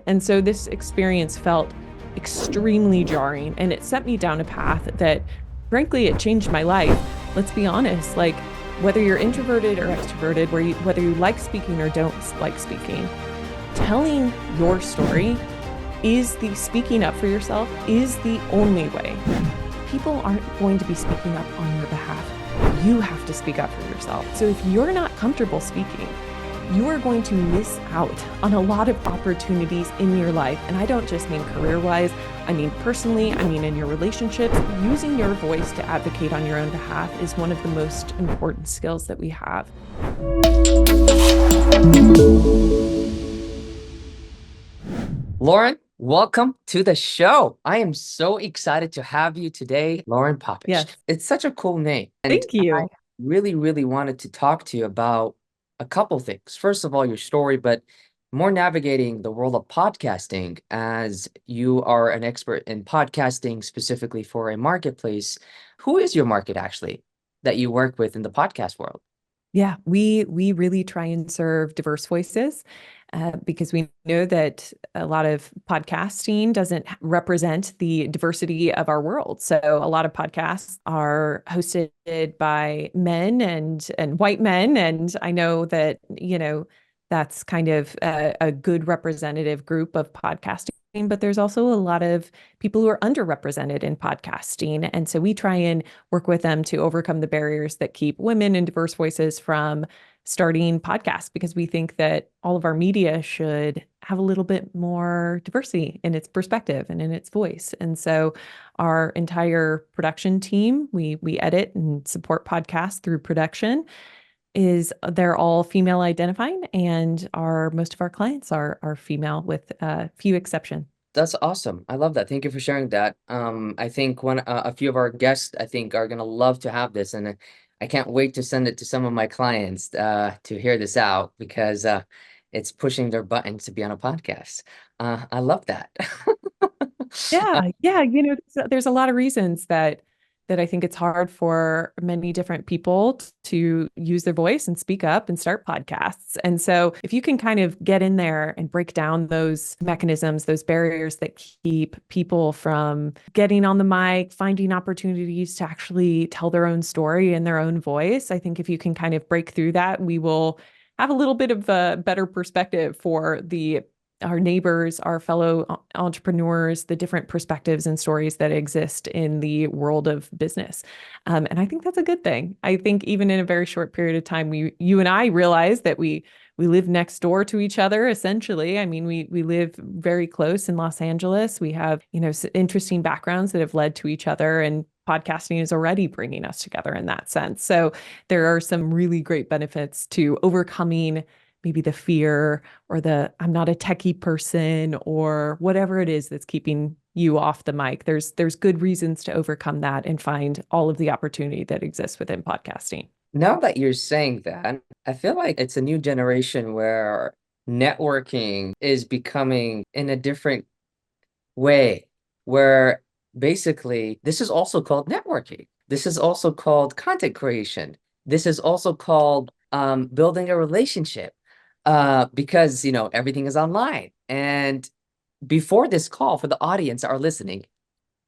And so this experience felt extremely jarring, and it set me down a path that, frankly, it changed my life. Let's be honest, like whether you're introverted or extroverted, whether you like speaking or don't like speaking, telling your story is the speaking up for yourself is the only way. People aren't going to be speaking up on your behalf. You have to speak up for yourself. So if you're not comfortable speaking, you are going to miss out on a lot of opportunities in your life. And I don't just mean career-wise, I mean personally, I mean in your relationships. Using your voice to advocate on your own behalf is one of the most important skills that we have. Lauren, welcome to the show. I am so excited to have you today, Lauren Popish. Yes. It's such a cool name. And Thank you. I really wanted to talk to you about a couple things. First of all, your story, but more navigating the world of podcasting, as you are an expert in podcasting specifically for a marketplace. Who is your market actually that you work with in the podcast world? Yeah, we really try and serve diverse voices because we know that a lot of podcasting doesn't represent the diversity of our world. So a lot of podcasts are hosted by men and white men, and I know that that's kind of a good representative group of podcasting. But there's also a lot of people who are underrepresented in podcasting. And so we try and work with them to overcome the barriers that keep women and diverse voices from starting podcasts, because we think that all of our media should have a little bit more diversity in its perspective and in its voice. And so our entire production team, we edit and support podcasts through production, they're all female identifying, and most of our clients are female with a few exceptions. That's awesome. I love that. Thank you for sharing that. I think a few of our guests, I think, are gonna love to have this, and I can't wait to send it to some of my clients to hear this out, because it's pushing their buttons to be on a podcast. I love that. Yeah, yeah, there's a lot of reasons that I think it's hard for many different people to use their voice and speak up and start podcasts. And so if you can kind of get in there and break down those mechanisms, those barriers that keep people from getting on the mic, finding opportunities to actually tell their own story in their own voice, I think if you can kind of break through that, we will have a little bit of a better perspective for our neighbors, our fellow entrepreneurs, the different perspectives and stories that exist in the world of business. And I think that's a good thing. I think even in a very short period of time, you and I realized that we live next door to each other, essentially. I mean, we live very close in Los Angeles. We have, interesting backgrounds that have led to each other, and podcasting is already bringing us together in that sense. So there are some really great benefits to overcoming maybe the fear or I'm not a techie person or whatever it is that's keeping you off the mic. There's good reasons to overcome that and find all of the opportunity that exists within podcasting. Now that you're saying that, I feel like it's a new generation where networking is becoming in a different way, where basically this is also called networking. This is also called content creation. This is also called building a relationship, because everything is online. And before this call, for the audience that are listening,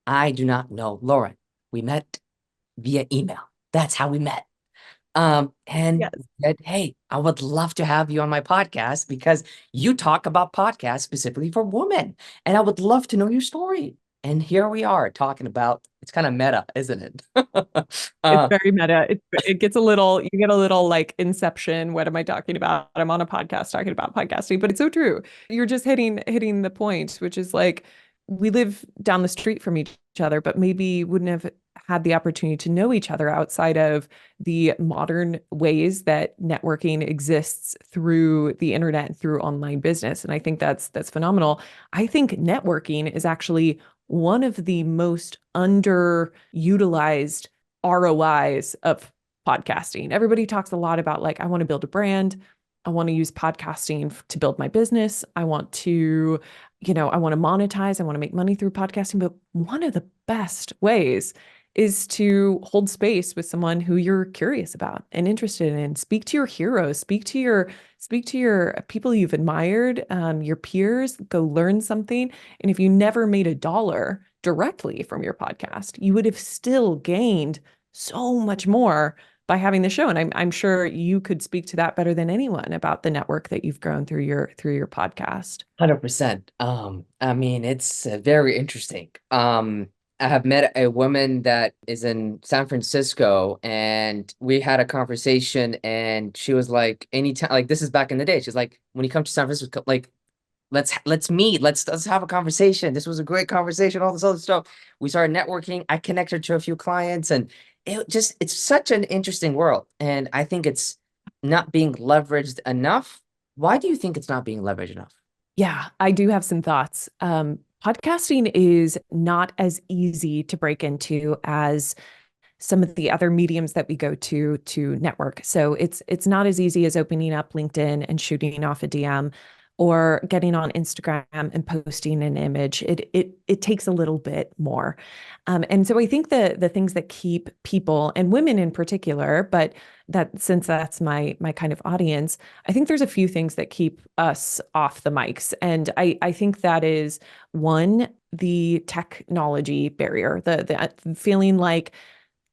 I do not know Lauren. We met via email. That's how we met. And Yes. said, hey, I would love to have you on my podcast because you talk about podcasts specifically for women, and I would love to know your story. And here we are talking about, it's kind of meta, isn't it? It's uh, very meta. You get a little like Inception. What am I talking about? I'm on a podcast talking about podcasting, but it's so true. You're just hitting the point, which is like we live down the street from each other, but maybe wouldn't have had the opportunity to know each other outside of the modern ways that networking exists through the internet and through online business. And I think that's phenomenal. I think networking is actually one of the most underutilized ROIs of podcasting. Everybody talks a lot about like, I want to build a brand. I want to use podcasting to build my business. I want to, I want to monetize. I want to make money through podcasting. But one of the best ways is to hold space with someone who you're curious about and interested in. Speak to your heroes, speak to your people you've admired, your peers, go learn something. And if you never made a dollar directly from your podcast, you would have still gained so much more by having the show. And I'm sure you could speak to that better than anyone about the network that you've grown through your podcast. 100%. I mean, it's very interesting. I have met a woman that is in San Francisco, and we had a conversation, and she was like, anytime, like this is back in the day. She's like, when you come to San Francisco, like let's meet, let's have a conversation. This was a great conversation, all this other stuff. We started networking. I connected to a few clients, and it's such an interesting world. And I think it's not being leveraged enough. Why do you think it's not being leveraged enough? Yeah, I do have some thoughts. Podcasting is not as easy to break into as some of the other mediums that we go to network. So it's not as easy as opening up LinkedIn and shooting off a DM or getting on Instagram and posting an image. It takes a little bit more. And so I think the things that keep people and women in particular, but that since that's my kind of audience, I think there's a few things that keep us off the mics. And I think that is one, the technology barrier, the feeling like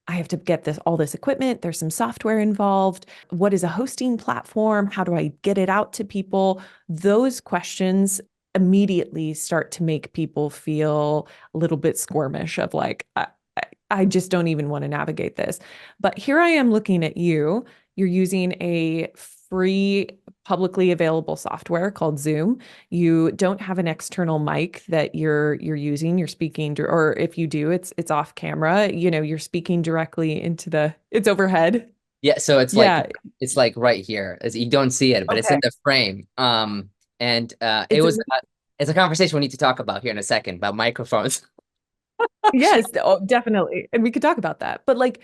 I have to get all this equipment. There's some software involved. What is a hosting platform? How do I get it out to people? Those questions immediately start to make people feel a little bit squirmish of like, I just don't even want to navigate this. But here I am looking at you. You're using a free, publicly available software called Zoom. You don't have an external mic that you're using. You're speaking, or if you do, it's off camera. You're speaking directly into it's overhead. Yeah, so Yeah. it's like right here. As you don't see it, but it's in Okay. the frame. And It's a it's a conversation we need to talk about here in a second about microphones. Yes, oh, definitely. And we could talk about that. But like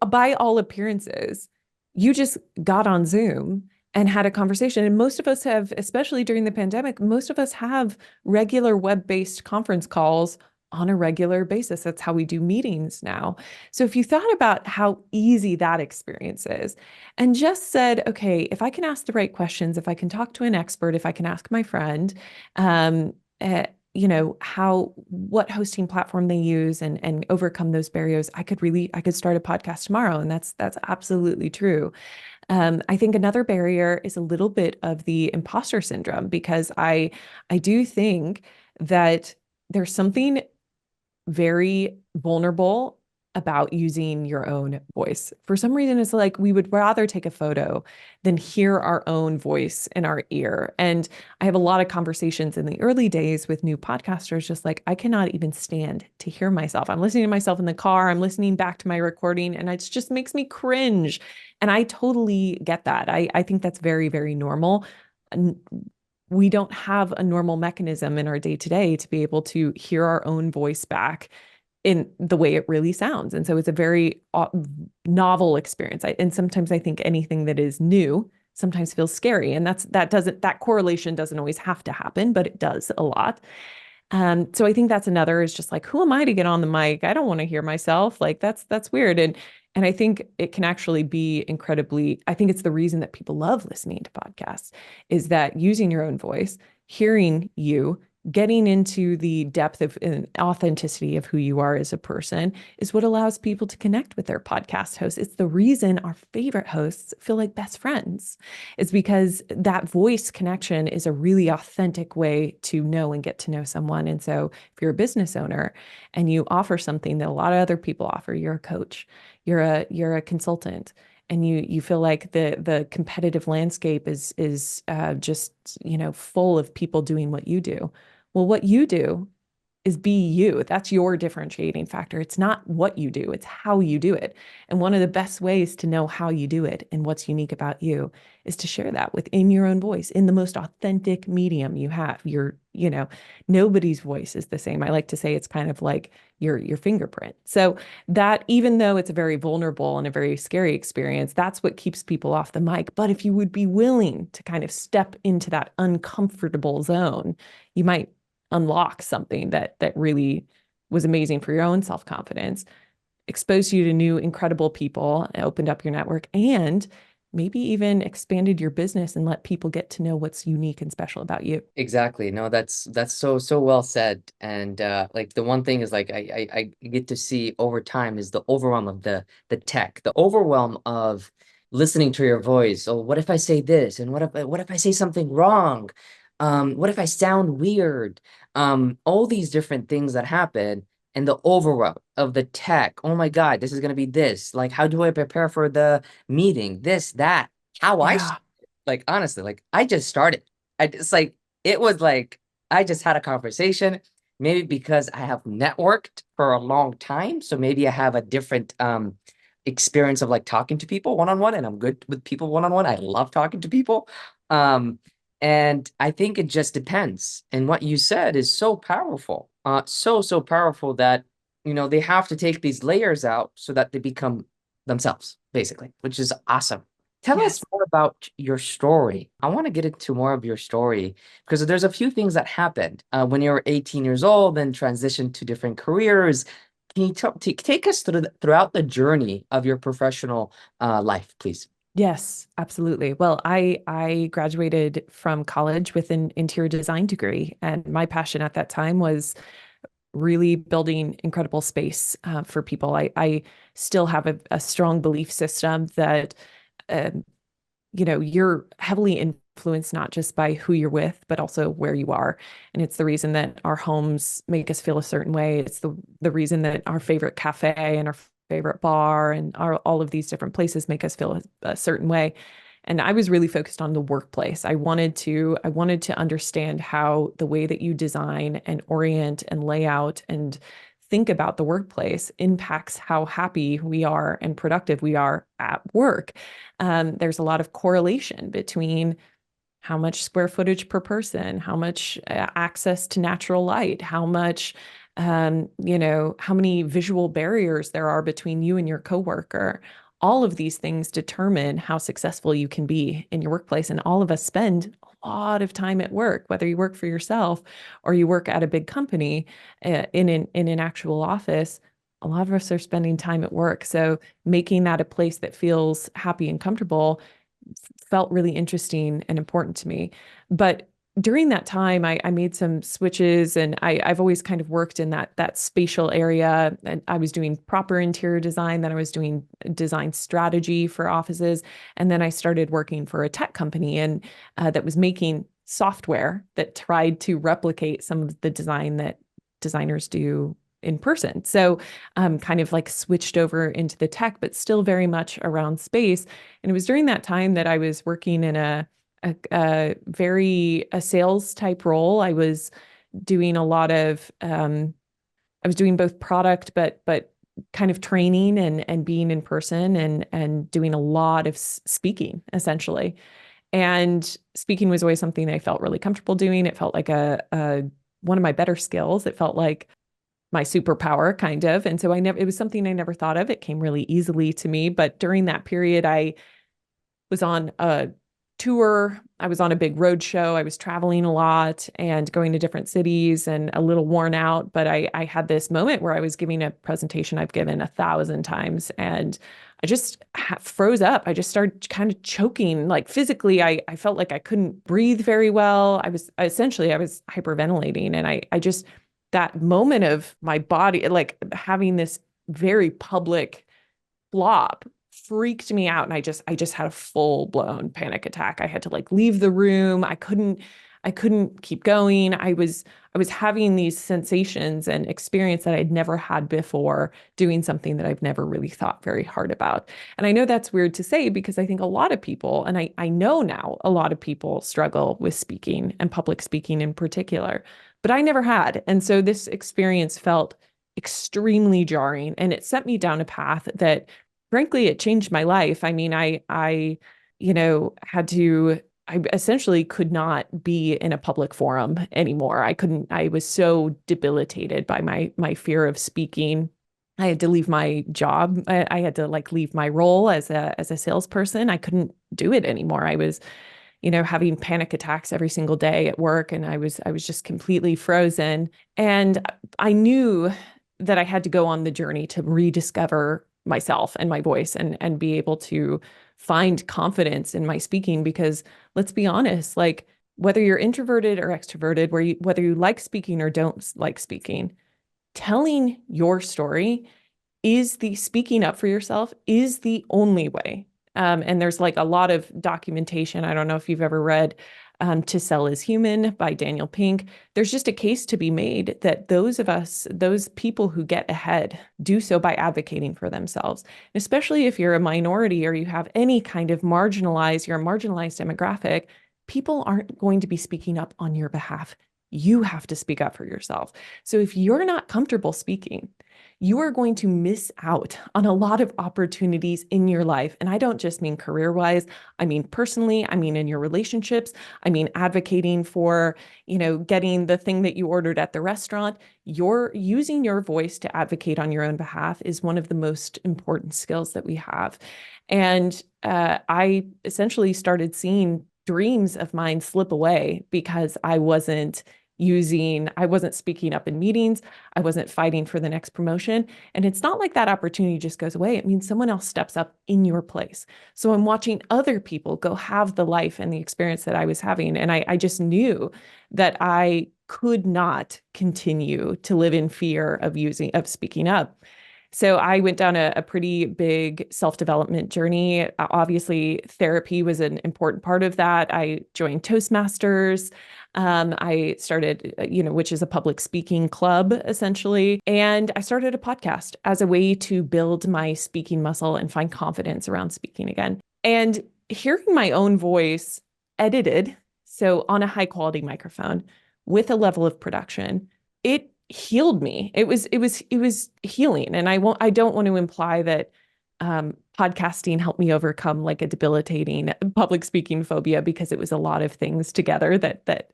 by all appearances, you just got on Zoom and had a conversation. And most of us have, especially during the pandemic, most of us have regular web-based conference calls on a regular basis. That's how we do meetings now. So if you thought about how easy that experience is and just said, okay, if I can ask the right questions, if I can talk to an expert, if I can ask my friend, eh, what hosting platform they use and overcome those barriers, I could start a podcast tomorrow. And that's absolutely true. I think another barrier is a little bit of the imposter syndrome, because I do think that there's something very vulnerable about using your own voice. For some reason, it's like we would rather take a photo than hear our own voice in our ear. And I have a lot of conversations in the early days with new podcasters, just like, I cannot even stand to hear myself. I'm listening to myself in the car, I'm listening back to my recording, and it just makes me cringe. And I totally get that. I think that's very, very normal. We don't have a normal mechanism in our day to day to be able to hear our own voice back in the way it really sounds. And so it's a very novel experience. And sometimes I think anything that is new sometimes feels scary. And that correlation doesn't always have to happen, but it does a lot. So I think that's another, is just like, who am I to get on the mic? I don't want to hear myself. Like that's weird. And I think it can actually be incredibly, I think it's the reason that people love listening to podcasts, is that using your own voice, hearing you, getting into the depth of and authenticity of who you are as a person is what allows people to connect with their podcast hosts. It's the reason our favorite hosts feel like best friends. Is because that voice connection is a really authentic way to know and get to know someone. And so if you're a business owner and you offer something that a lot of other people offer, you're a coach, you're a consultant, and you feel like the competitive landscape is just full of people doing what you do. Well, what you do is be you. That's your differentiating factor. It's not what you do, it's how you do it. And one of the best ways to know how you do it and what's unique about you is to share that within your own voice in the most authentic medium you have. Nobody's voice is the same. I like to say it's kind of like your fingerprint. So that, even though it's a very vulnerable and a very scary experience, that's what keeps people off the mic. But if you would be willing to kind of step into that uncomfortable zone, you might unlock something that really was amazing for your own self-confidence. exposed you to new incredible people, opened up your network, and maybe even expanded your business and let people get to know what's unique and special about you. Exactly. No, that's so well said. And like the one thing is like I get to see over time is the overwhelm of the tech, the overwhelm of listening to your voice. Oh, what if I say this? And what if I say something wrong? What if I sound weird? All these different things that happen and the overwhelm of the tech. Oh my God, this is gonna be this. Like, how do I prepare for the meeting? This, that, how Yeah. like honestly, like I just started. I just like it was like I just had a conversation, maybe because I have networked for a long time. So maybe I have a different experience of like talking to people one on one, and I'm good with people one on one. I love talking to people. Um, and I think it just depends. And what you said is so powerful. So powerful that they have to take these layers out so that they become themselves, basically, which is awesome. Tell us Yes. more about your story. I want to get into more of your story because there's a few things that happened when you were 18 years old and transitioned to different careers. Can you take us throughout the journey of your professional life, please? Yes, absolutely. Well, I graduated from college with an interior design degree, and my passion at that time was really building incredible space for people. I still have a strong belief system that um, you're heavily influenced not just by who you're with, but also where you are. And it's the reason that our homes make us feel a certain way. It's the reason that our favorite cafe and our favorite bar and all of these different places make us feel a certain way. And I was really focused on the workplace. I wanted to understand how the way that you design and orient and lay out and think about the workplace impacts how happy we are and productive we are at work. There's a lot of correlation between how much square footage per person, how much access to natural light, how much, how many visual barriers there are between you and your coworker. All of these things determine how successful you can be in your workplace. And all of us spend a lot of time at work, whether you work for yourself or you work at a big company in an actual office. A lot of us are spending time at work. So making that a place that feels happy and comfortable felt really interesting and important to me. But during that time, I made some switches, and I've always kind of worked in that spatial area. And I was doing proper interior design, then I was doing design strategy for offices, and then I started working for a tech company and that was making software that tried to replicate some of the design that designers do in person. So kind of like switched over into the tech, but still very much around space. And it was during that time that I was working in a sales type role. I was doing a lot of I was doing both product, but kind of training and being in person and doing a lot of speaking essentially. And speaking was always something that I felt really comfortable doing. It felt like a one of my better skills. It felt like my superpower kind of. And so it was something I never thought of. It came really easily to me. But during that period, I was on a tour. I was on a big road show. I was traveling a lot and going to different cities and a little worn out. But I had this moment where I was giving a presentation I've given 1,000 times, and I just froze up. I just started kind of choking, like physically. I felt like I couldn't breathe very well. I was hyperventilating, and I just that moment of my body, like having this very public flop freaked me out, and I just had a full blown panic attack. I had to like leave the room. I couldn't keep going. I was having these sensations and experience that I'd never had before doing something that I've never really thought very hard about. And I know that's weird to say because I think a lot of people, and I know now a lot of people struggle with speaking and public speaking in particular, but I never had. And so this experience felt extremely jarring, and it set me down a path that frankly, it changed my life. I mean, I essentially could not be in a public forum anymore. I was so debilitated by my fear of speaking. I had to leave my job. I had to like leave my role as a salesperson. I couldn't do it anymore. I was, having panic attacks every single day at work, and I was just completely frozen. And I knew that I had to go on the journey to rediscover myself and my voice and be able to find confidence in my speaking. Because let's be honest, like whether you're introverted or extroverted, whether you like speaking or don't like speaking, telling your story is the speaking up for yourself is the only way. And there's like a lot of documentation. I don't know if you've ever read To Sell is Human by Daniel Pink. There's just a case to be made that those people who get ahead, do so by advocating for themselves, especially if you're a minority or you have any kind of you're a marginalized demographic. People aren't going to be speaking up on your behalf. You have to speak up for yourself. So if you're not comfortable speaking, you are going to miss out on a lot of opportunities in your life. And I don't just mean career-wise, I mean personally, I mean in your relationships, I mean advocating for, getting the thing that you ordered at the restaurant. You're using your voice to advocate on your own behalf is one of the most important skills that we have. And I essentially started seeing dreams of mine slip away because I wasn't speaking up in meetings. I wasn't fighting for the next promotion. And it's not like that opportunity just goes away. It means someone else steps up in your place. So I'm watching other people go have the life and the experience that I was having. And I just knew that I could not continue to live in fear of speaking up. So I went down a pretty big self-development journey. Obviously, therapy was an important part of that. I joined Toastmasters. I started, which is a public speaking club essentially. And I started a podcast as a way to build my speaking muscle and find confidence around speaking again. And hearing my own voice edited, so on a high quality microphone with a level of production, it healed me. It was healing. And I don't want to imply that podcasting helped me overcome like a debilitating public speaking phobia, because it was a lot of things together that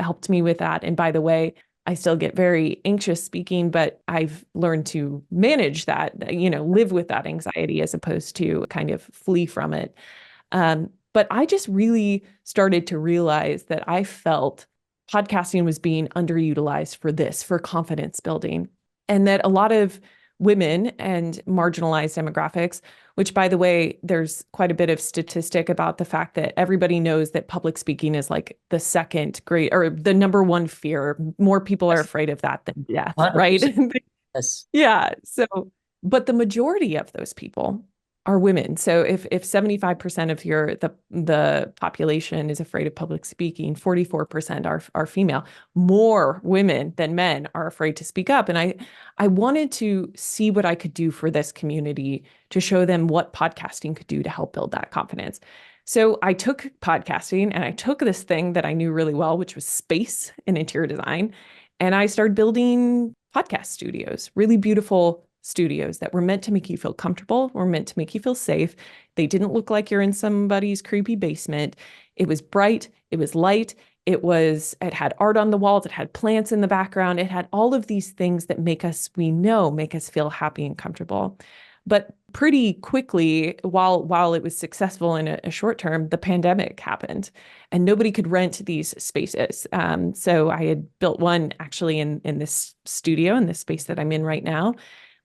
helped me with that. And by the way, I still get very anxious speaking, but I've learned to manage that, live with that anxiety as opposed to kind of flee from it. But I just really started to realize that I felt podcasting was being underutilized for confidence building. And that a lot of women and marginalized demographics, which by the way, there's quite a bit of statistic about the fact that everybody knows that public speaking is like the second great or the number one fear. More people are Yes. afraid of that than death, right? 100%. Yes. Yeah. So, but the majority of those people are women. So if 75% of the population is afraid of public speaking, 44% are female. More women than men are afraid to speak up. And I wanted to see what I could do for this community to show them what podcasting could do to help build that confidence. So I took podcasting and I took this thing that I knew really well, which was space and interior design, and I started building podcast studios, really beautiful studios that were meant to make you feel comfortable, were meant to make you feel safe. They didn't look like you're in somebody's creepy basement. It was bright, it was light, it had art on the walls, it had plants in the background, it had all of these things that make us feel happy and comfortable. But pretty quickly, while it was successful in a short term, the pandemic happened and nobody could rent these spaces. So I had built one actually in this studio, in this space that I'm in right now.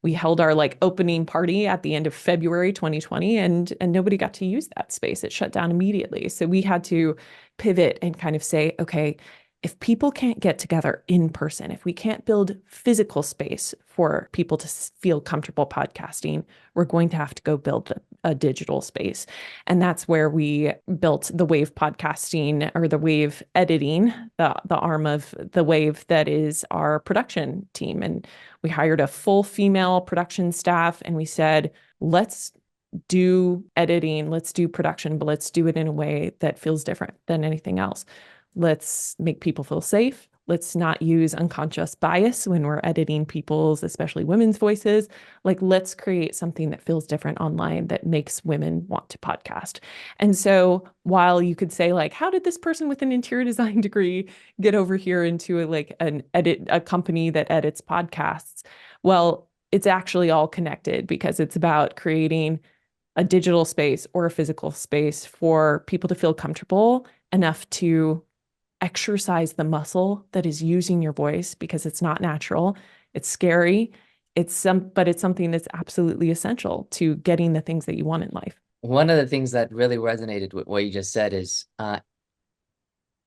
We held our like opening party at the end of February 2020, and nobody got to use that space. It shut down immediately. So we had to pivot and kind of say, okay, if people can't get together in person, if we can't build physical space for people to feel comfortable podcasting, we're going to have to go build a digital space. And that's where we built the Wave podcasting, or the Wave editing, the arm of the Wave that is our production team. And we hired a full female production staff and we said, let's do editing, let's do production, but let's do it in a way that feels different than anything else. Let's make people feel safe. Let's not use unconscious bias when we're editing people's, especially women's voices. Like, let's create something that feels different online that makes women want to podcast. And so while you could say like, how did this person with an interior design degree get over here into a company that edits podcasts? Well, it's actually all connected, because it's about creating a digital space or a physical space for people to feel comfortable enough to exercise the muscle that is using your voice, because it's not natural. It's scary. but it's something that's absolutely essential to getting the things that you want in life. One of the things that really resonated with what you just said is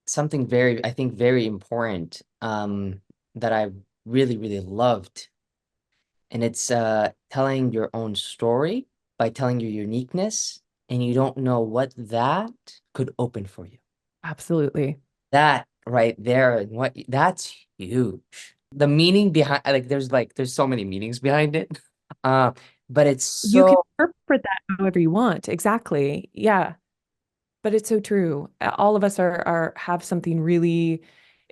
something very, I think, very important that I really, really loved. And it's telling your own story by telling your uniqueness, and you don't know what that could open for you. Absolutely. That right there, and what that's huge. The meaning behind there's so many meanings behind it. Uh, but it's You can so interpret that however you want. Exactly. Yeah. But it's so true. All of us are have something really,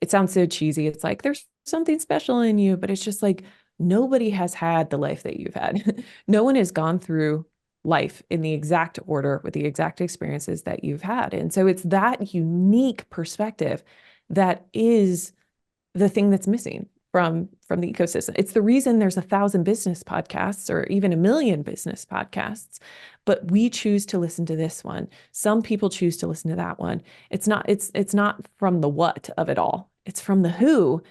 it sounds so cheesy. It's like there's something special in you, but it's just like nobody has had the life that you've had. No one has gone through life in the exact order with the exact experiences that you've had. And so it's that unique perspective that is the thing that's missing from the ecosystem. It's the reason there's 1,000 business podcasts or even 1,000,000 business podcasts, but we choose to listen to this one. Some people choose to listen to that one. It's not from the what of it all. It's from the who.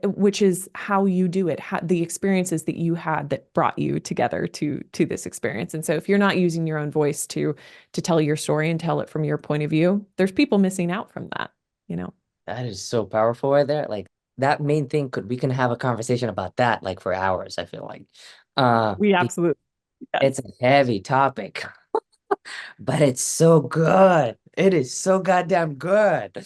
Which is how you do it, the experiences that you had that brought you together to this experience. And so if you're not using your own voice to tell your story and tell it from your point of view, there's people missing out from that, you know. that is so powerful right there. Like that main thing we can have a conversation about that like for hours, I feel like. We Be- absolutely, yes. it's a heavy topic, but it's so good. It is so goddamn good.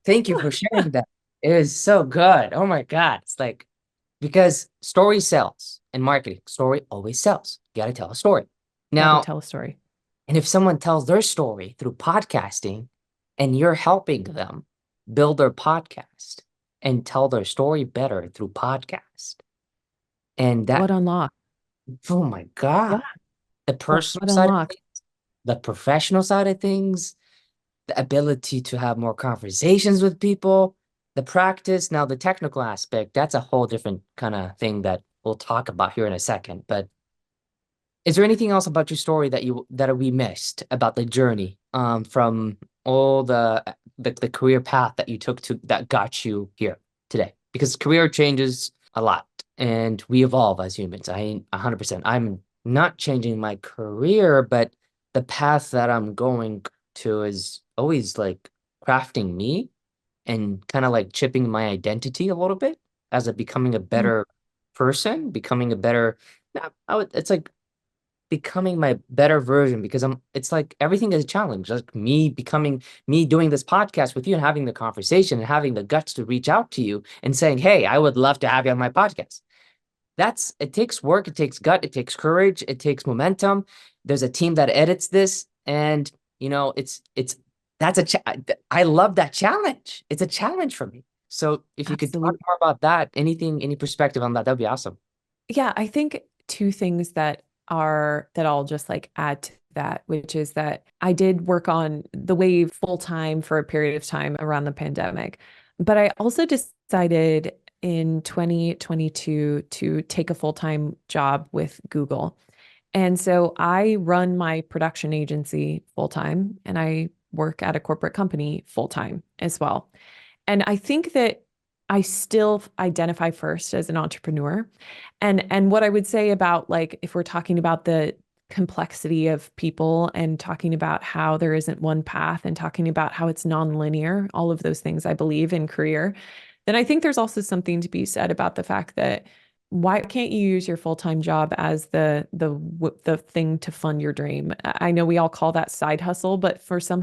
Thank you for sharing that. It is so good. Oh my God. It's like because story sells in marketing. Story always sells. You got to tell a story. Got to Now, tell a story. and if someone tells their story through podcasting and you're helping them build their podcast and tell their story better through podcast, and What that, unlock? oh my God, Yeah. the What personal side of unlock? things, the professional side of things, the ability to have more conversations with people, the practice. Now, the technical aspect, that's a whole different kind of thing that we'll talk about here in a second. But is there anything else about your story that we missed about the journey from all the career path that you took to that got you here today? Because career changes a lot and we evolve as humans. 100%. I'm not changing my career, but the path that I'm going to is always like crafting me and kind of like chipping my identity a little bit as a becoming a Mm, better person, becoming a better, it's like becoming my better version because it's like everything is a challenge. Like me doing this podcast with you and having the conversation and having the guts to reach out to you and saying, "Hey, I would love to have you on my podcast." It takes work, it takes gut, it takes courage, it takes momentum. There's a team that edits this and it's that's I love that challenge. It's a challenge for me. So if you could talk absolutely. more about that, any perspective on that, that'd be awesome. Yeah, I think two things that I'll just like add to that, which is that I did work on the wave full time for a period of time around the pandemic. But I also decided in 2022 to take a full-time job with Google. And so I run my production agency full time and I work at a corporate company full time as well. And I think that I still identify first as an entrepreneur. And what I would say about like if we're talking about the complexity of people and talking about how there isn't one path and talking about how it's nonlinear, all of those things I believe in career, then I think there's also something to be said about the fact that why can't you use your full-time job as the thing to fund your dream? I know we all call that side hustle, but for some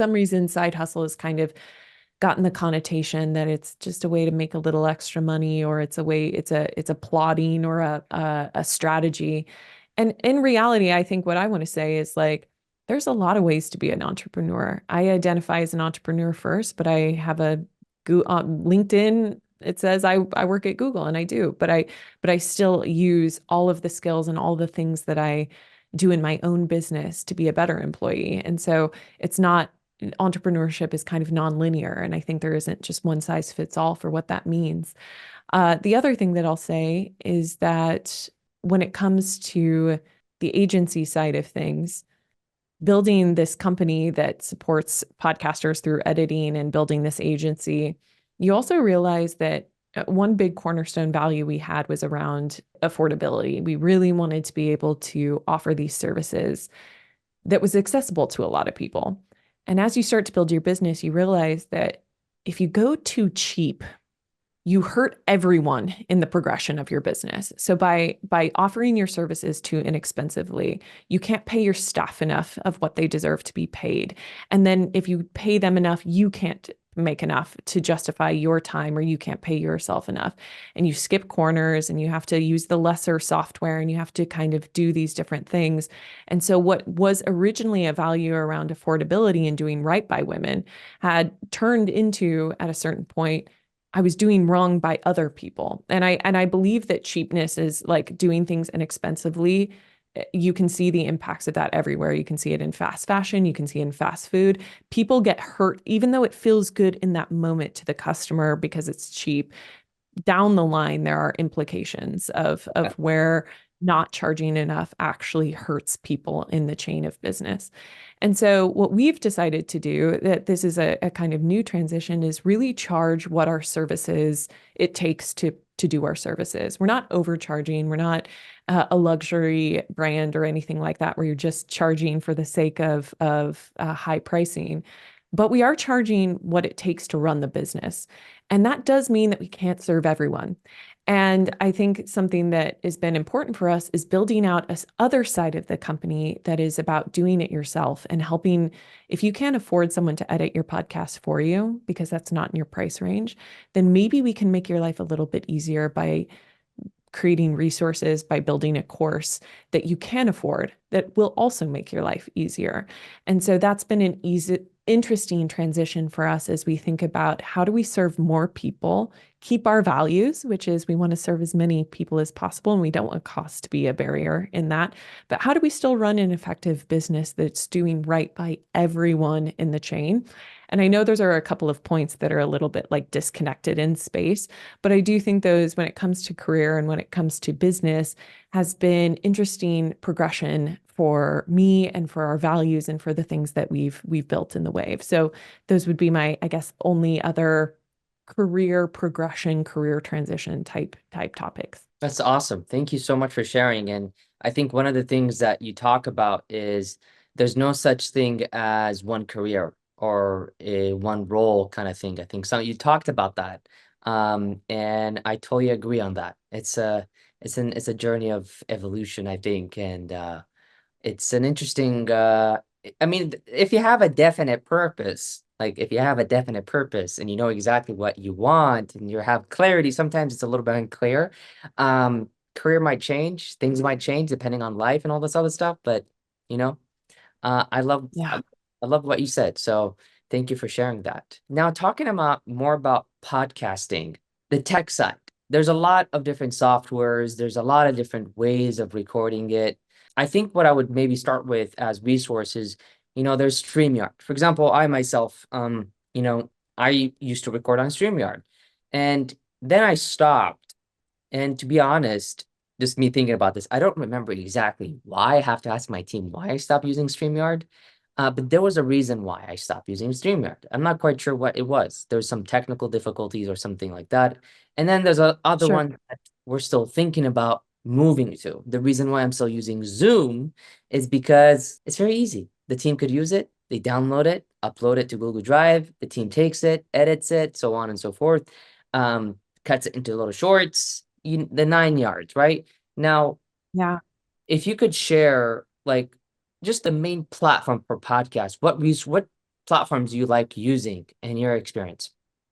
reason, side hustle has kind of gotten the connotation that it's just a way to make a little extra money, or it's a plotting or a strategy. And in reality, I think what I want to say is like there's a lot of ways to be an entrepreneur. I identify as an entrepreneur first, but I have a LinkedIn. It says I work at Google and I do, but I still use all of the skills and all the things that I do in my own business to be a better employee. And so it's not entrepreneurship is kind of nonlinear, and I think there isn't just one size fits all for what that means. The other thing that I'll say is that when it comes to the agency side of things, building this company that supports podcasters through editing and building this agency, you also realize that one big cornerstone value we had was around affordability. We really wanted to be able to offer these services that was accessible to a lot of people. And as you start to build your business, you realize that if you go too cheap, you hurt everyone in the progression of your business. So by offering your services too inexpensively, you can't pay your staff enough of what they deserve to be paid. And then if you pay them enough, you can't make enough to justify your time, or you can't pay yourself enough. And you skip corners, and you have to use the lesser software, and you have to kind of do these different things. And so what was originally a value around affordability and doing right by women had turned into, at a certain point, I was doing wrong by other people. And I believe that cheapness is like doing things inexpensively. You can see the impacts of that everywhere. You can see it in fast fashion, you can see it in fast food. People get hurt even though it feels good in that moment to the customer because it's cheap. Down the line, there are implications of where not charging enough actually hurts people in the chain of business. And so what we've decided to do, that this is a kind of new transition, is really charge what our services it takes to do our services. We're not overcharging. We're not a luxury brand or anything like that, where you're just charging for the sake of high pricing. But we are charging what it takes to run the business. And that does mean that we can't serve everyone. And I think something that has been important for us is building out a other side of the company that is about doing it yourself and helping. If you can't afford someone to edit your podcast for you because that's not in your price range, then maybe we can make your life a little bit easier by creating resources, by building a course that you can afford that will also make your life easier. And so that's been an interesting transition for us as we think about how do we serve more people, keep our values, which is we want to serve as many people as possible, and we don't want cost to be a barrier in that. But how do we still run an effective business that's doing right by everyone in the chain? And I know those are a couple of points that are a little bit like disconnected in space, but I do think those, when it comes to career and when it comes to business, has been interesting progression for me and for our values and for the things that we've built in the wave. So those would be my, I guess, only other career progression, career transition type topics. That's awesome. Thank you so much for sharing. And I think one of the things that you talk about is there's no such thing as one career or a one role kind of thing. I think so. You talked about that. And I totally agree on that. It's a journey of evolution, I think. And it's an interesting I mean, if you have a definite purpose, like if you have a definite purpose and you know exactly what you want and you have clarity, sometimes it's a little bit unclear. Career might change, things might change depending on life and all this other stuff, but you know, I love Yeah. I love what you said. So thank you for sharing that. Now talking about more about podcasting, the tech side. There's a lot of different softwares, there's a lot of different ways of recording it. I think what I would maybe start with as resources, there's StreamYard. For example, I myself, I used to record on StreamYard. And then I stopped. And to be honest, just me thinking about this, I don't remember exactly why. I have to ask my team why I stopped using StreamYard. But there was a reason why I stopped using StreamYard. I'm not quite sure what it was. There was some technical difficulties or something like that. And then there's a other Sure. one that we're still thinking about moving to. The reason why I'm still using Zoom is because it's very easy. The team could use it. They download it, upload it to Google Drive. The team takes it, edits it, so on and so forth. Cuts it into little shorts, the 9 yards, right? Now, Yeah. if you could share like just the main platform for podcasts, what platforms do you like using in your experience?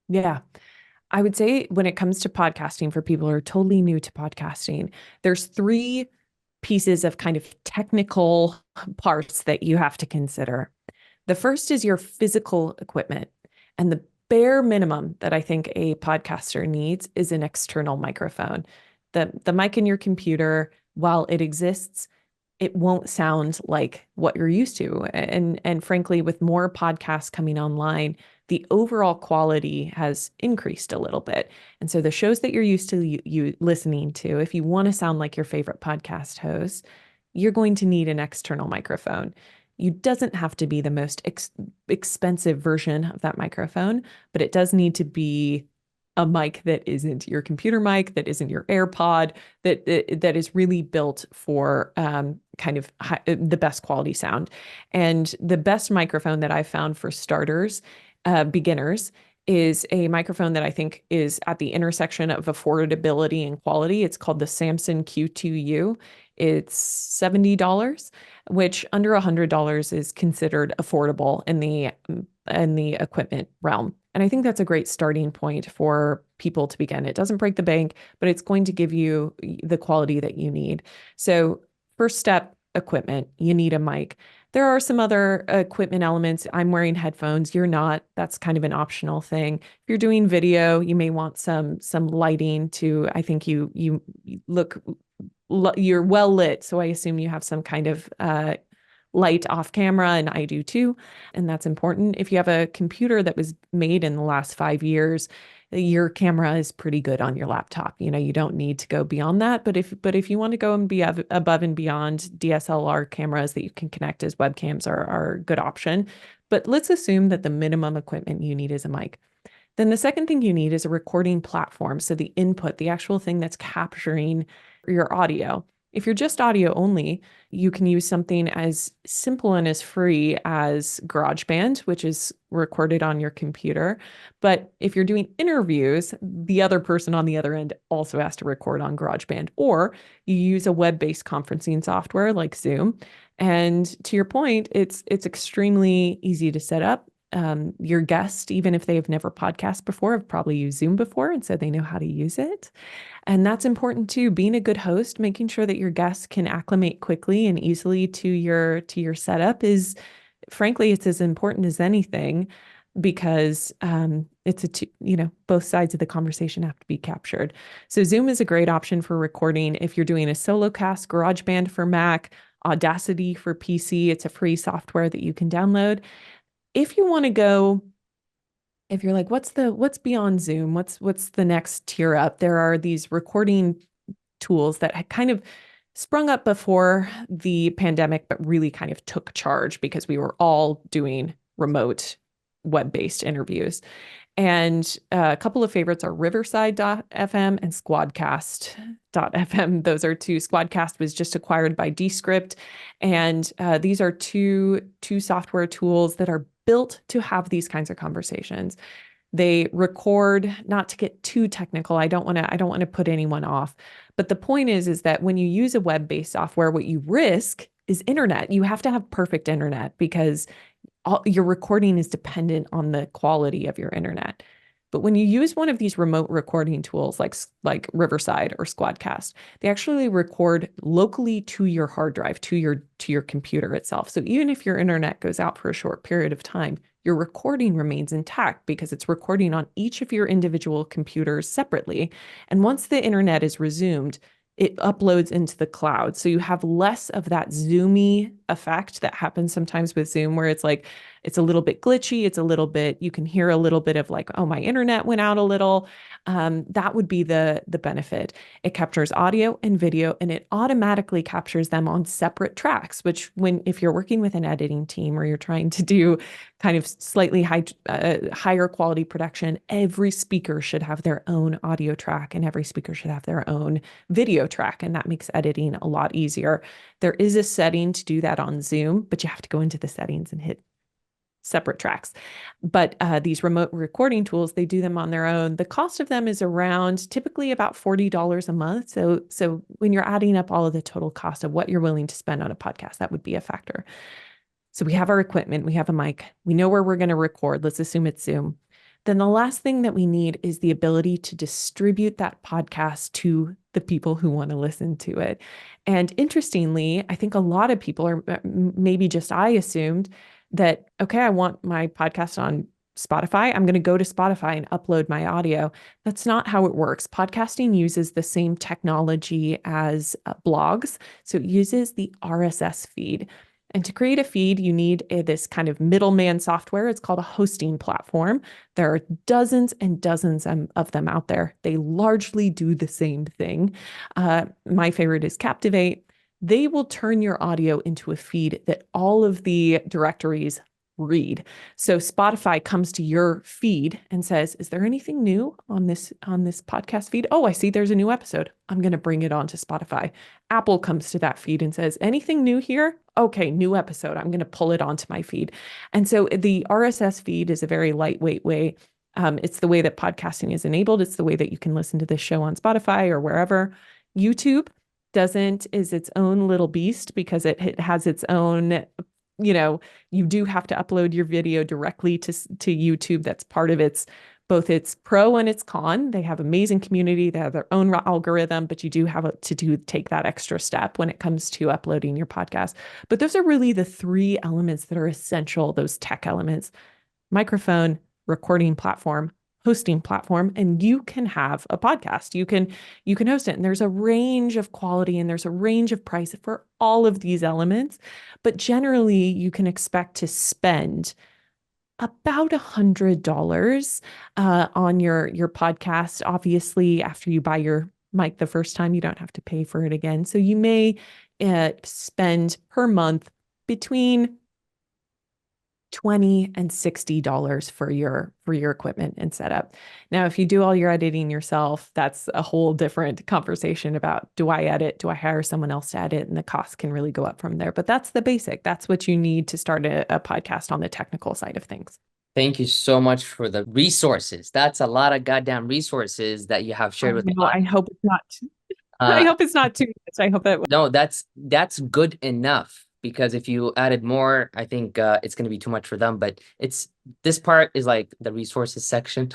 Yeah. I would say when it comes to podcasting for people who are totally new to podcasting, there's three pieces of kind of technical parts that you have to consider. The first is your physical equipment. And the bare minimum that I think a podcaster needs is an external microphone. The mic in your computer, while it exists, it won't sound like what you're used to. And frankly, with more podcasts coming online, the overall quality has increased a little bit. And so the shows that you're used to you listening to, if you want to sound like your favorite podcast host, you're going to need an external microphone. You doesn't have to be the most expensive version of that microphone, but it does need to be a mic that isn't your computer mic, that isn't your AirPod, that is really built for kind of the best quality sound. And the best microphone that I found for starters, beginners, is a microphone that I think is at the intersection of affordability and quality. It's called the Samson Q2U. It's $70, which under $100 is considered affordable in the equipment realm. And I think that's a great starting point for people to begin. It doesn't break the bank, but it's going to give you the quality that you need. So, first step, equipment. You need a mic. There are some other equipment elements. I'm wearing headphones. You're not. That's kind of an optional thing. If you're doing video, you may want some lighting to, I think you look you're well lit. So I assume you have some kind of light off camera, and I do too. And that's important. If you have a computer that was made in the last 5 years, your camera is pretty good on your laptop. You don't need to go beyond that. But if you want to go and be above and beyond, DSLR cameras that you can connect as webcams are a good option. But let's assume that the minimum equipment you need is a mic. Then the second thing you need is a recording platform. So the input, the actual thing that's capturing your audio. If you're just audio only, you can use something as simple and as free as GarageBand, which is recorded on your computer. But if you're doing interviews, the other person on the other end also has to record on GarageBand. Or you use a web-based conferencing software like Zoom. And to your point, it's extremely easy to set up. Your guest, even if they've never podcast before, have probably used Zoom before, and so they know how to use it. And that's important too. Being a good host, making sure that your guests can acclimate quickly and easily to your setup is, frankly, it's as important as anything, because both sides of the conversation have to be captured. So Zoom is a great option for recording. If you're doing a solo cast, GarageBand for Mac, Audacity for PC, it's a free software that you can download. If you want to go, if you're like, what's beyond Zoom? What's the next tier up? There are these recording tools that had kind of sprung up before the pandemic, but really kind of took charge because we were all doing remote web-based interviews. And a couple of favorites are Riverside.fm and Squadcast.fm. Those are two. Squadcast was just acquired by Descript. And these are two software tools that are built to have these kinds of conversations. They record, not to get too technical. I don't want to put anyone off. But the point is that when you use a web-based software, what you risk is internet. You have to have perfect internet because your recording is dependent on the quality of your internet. But when you use one of these remote recording tools like Riverside or Squadcast, they actually record locally to your hard drive, to your computer itself. So even if your internet goes out for a short period of time, your recording remains intact because it's recording on each of your individual computers separately. And once the internet is resumed, it uploads into the cloud. So you have less of that zoomy effect that happens sometimes with Zoom, where it's like, it's a little bit glitchy. It's a little bit, you can hear a little bit of like, oh, my internet went out a little. That would be the benefit. It captures audio and video, and it automatically captures them on separate tracks, which if you're working with an editing team or you're trying to do kind of slightly higher quality production, every speaker should have their own audio track and every speaker should have their own video track. And that makes editing a lot easier. There is a setting to do that on Zoom, but you have to go into the settings and hit separate tracks. But these remote recording tools, they do them on their own. The cost of them is around typically about $40 a month. So when you're adding up all of the total cost of what you're willing to spend on a podcast, that would be a factor. So we have our equipment, we have a mic, we know where we're going to record. Let's assume it's Zoom. Then the last thing that we need is the ability to distribute that podcast to the people who want to listen to it. And interestingly, I think a lot of people are, maybe just I assumed that, okay, I want my podcast on Spotify. I'm going to go to Spotify and upload my audio. That's not how it works. Podcasting uses the same technology as blogs. So it uses the RSS feed. And to create a feed, you need this kind of middleman software. It's called a hosting platform. There are dozens and dozens of them out there. They largely do the same thing. My favorite is Captivate. They will turn your audio into a feed that all of the directories read. So Spotify comes to your feed and says, "Is there anything new on this podcast feed? Oh, I see there's a new episode. I'm going to bring it onto Spotify." Apple comes to that feed and says, "Anything new here? Okay, new episode. I'm going to pull it onto my feed." And so the RSS feed is a very lightweight way. It's the way that podcasting is enabled. It's the way that you can listen to this show on Spotify or wherever. YouTube doesn't is its own little beast because it has its own, you know, you do have to upload your video directly to YouTube. That's part of its both its pro and its con. They have amazing community, they have their own algorithm, but you do have to take that extra step when it comes to uploading your podcast. But those are really the three elements that are essential, those tech elements: microphone, recording platform, hosting platform, and you can have a podcast. You can host it. And there's a range of quality and there's a range of price for all of these elements. But generally, you can expect to spend about $100 on your podcast. Obviously, after you buy your mic the first time, you don't have to pay for it again. So you may spend per month between $20 and $60 for your equipment and setup. Now, if you do all your editing yourself, that's a whole different conversation about, do I edit? Do I hire someone else to edit? And the cost can really go up from there. But that's the basic. That's what you need to start a podcast on the technical side of things. Thank you so much for the resources. That's a lot of goddamn resources that you have I shared with the know. I audience. hope it's not. I Uh, hope it's not too much. I hope that. no, that's good enough because if you added more, I think it's going to be too much for them. But it's this part is like the resources section.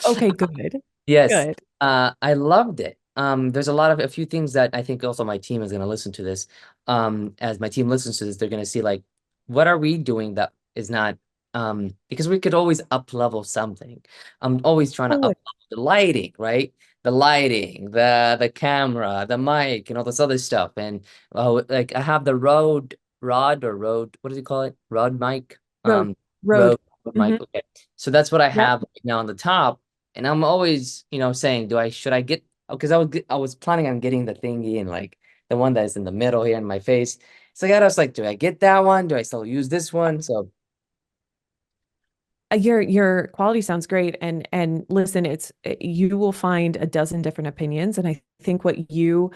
Okay, good, Yes, good. I loved it. There's a few things that I think also my team is going to listen to this. As my team listens to this, they're going to see like, what are we doing that is not, because we could always up level something. I'm always trying to Oh, up level the lighting, right? The lighting, the camera, the mic, and all this other stuff. And like I have the Rode, what does he call it? Rode mic, road, road. Rode Hmm. mic. Okay, so that's what I Yep. have right now on the top. And I'm always, saying, should I get, because I was planning on getting the thingy and like the one that's in the middle here in my face. So I was like, do I get that one? Do I still use this one? So Your quality sounds great, and listen, you will find a dozen different opinions, and I think what you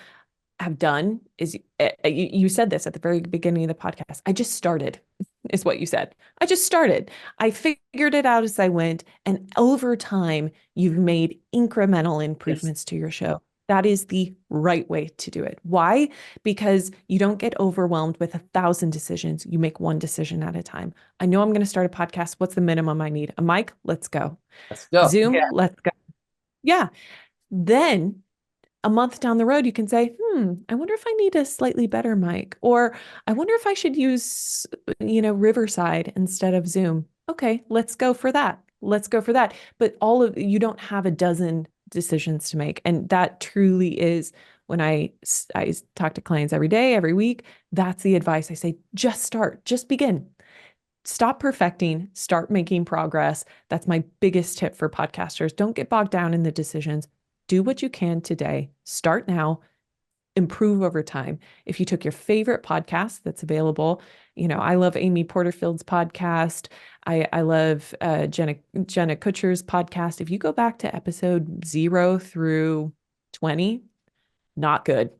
have done is you said this at the very beginning of the podcast. I just started, is what you said. I just started. I figured it out as I went, and over time, you've made incremental yes, improvements to your show. That is the right way to do it. Why? Because you don't get overwhelmed with 1,000 decisions. You make one decision at a time. I know I'm going to start a podcast. What's the minimum I need? A mic? Let's go. let's go. Zoom? Yeah. Let's go. Yeah. Then a month down the road, you can say, I wonder if I need a slightly better mic, or I wonder if I should use, Riverside instead of Zoom. Okay, let's go for that. Let's go for that. But you don't have a dozen decisions to make. And that truly is when I talk to clients every day, every week, that's the advice I say, just start, just begin. Stop perfecting, start making progress. That's my biggest tip for podcasters. Don't get bogged down in the decisions. Do what you can today. Start now, improve over time. If you took your favorite podcast that's available, I love Amy Porterfield's podcast. I love Jenna Kutcher's podcast. If you go back to episode 0 through 20, not good.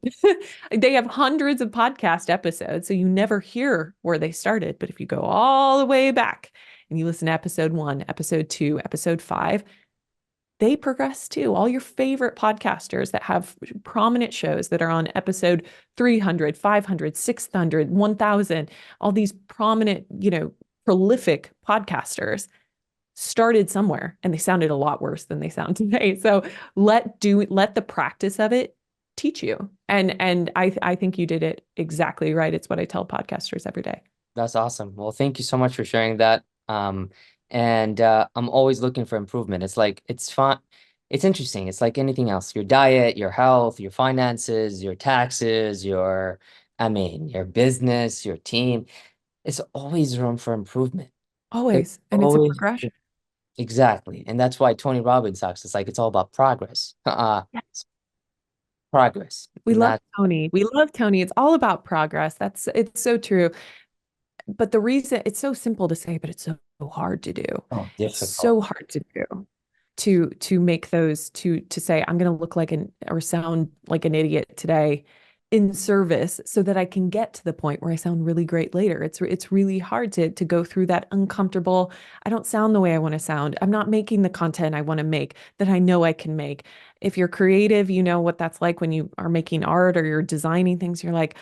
They have hundreds of podcast episodes, so you never hear where they started. But if you go all the way back and you listen to episode 1, episode 2, episode 5, they progress too. All your favorite podcasters that have prominent shows that are on episode 300, 500, 600, 1000, all these prominent, prolific podcasters started somewhere and they sounded a lot worse than they sound today. So let the practice of it teach you. And I think you did it exactly right. It's what I tell podcasters every day. That's awesome. Well, thank you so much for sharing that. And I'm always looking for improvement. It's like it's fun. It's interesting. It's like anything else. Your diet, your health, your finances, your taxes, your business, your team. It's always room for improvement. There's Always. And it's a always progression. exactly. And that's why Tony Robbins talks. It's like it's all about progress. Progress. We And love that Tony. We love Tony. It's all about progress. It's so true. but the reason it's so simple to say, but it's so hard to do. Oh, It's difficult. so hard to do to make those to say I'm going to look like an or sound like an idiot today in service so that I can get to the point where I sound really great later. It's really hard to go through that uncomfortable. I don't sound the way I want to sound. I'm not making the content I want to make that I know I can make. If you're creative, you know what that's like when you are making art or you're designing things. You're like,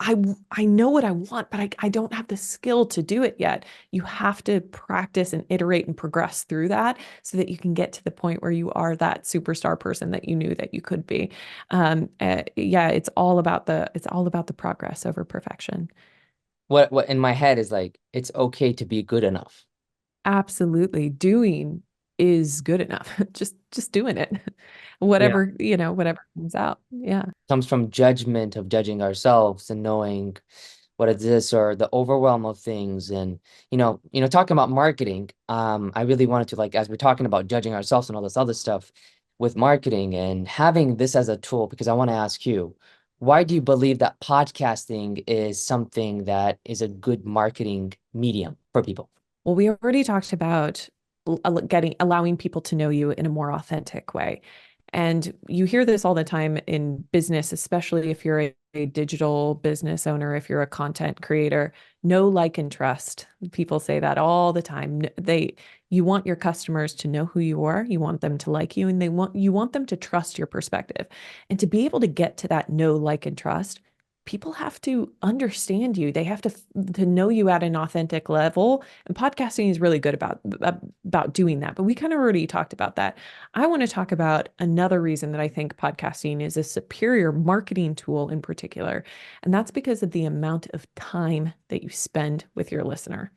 I I know what I want, but I don't have the skill to do it yet. You have to practice and iterate and progress through that so that you can get to the point where you are that superstar person that you knew that you could be. Yeah, it's all about the progress over perfection. What in my head is like, it's okay to be good enough. Absolutely. Doing is good enough. Just doing it. Yeah. Whatever, whatever comes out. Yeah. Comes from judgment of judging ourselves and knowing what is this or the overwhelm of things. And talking about marketing, I really wanted to, like, as we're talking about judging ourselves and all this other stuff with marketing and having this as a tool, because I want to ask you, why do you believe that podcasting is something that is a good marketing medium for people? Well, we already talked about allowing people to know you in a more authentic way. And you hear this all the time in business, especially if you're a digital business owner, if you're a content creator, know, like, and trust. People say that all the time. You want your customers to know who you are, you want them to like you, and you want them to trust your perspective. And to be able to get to that know, like, and trust, people have to understand you. They have to know you at an authentic level. And podcasting is really good about doing that. But we kind of already talked about that. I want to talk about another reason that I think podcasting is a superior marketing tool in particular. And that's because of the amount of time that you spend with your listener.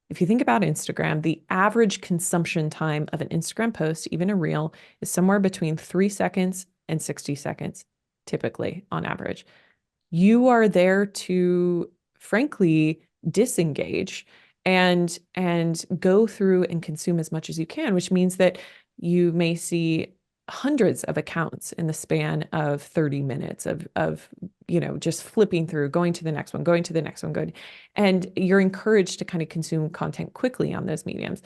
If you think about Instagram, the average consumption time of an Instagram post, even a reel, is somewhere between 3 seconds and 60 seconds, typically on average. You are there to, frankly, disengage and go through and consume as much as you can, which means that you may see hundreds of accounts in the span of 30 minutes of just flipping through, going to the next one, going to the next one, going. And you're encouraged to kind of consume content quickly on those mediums.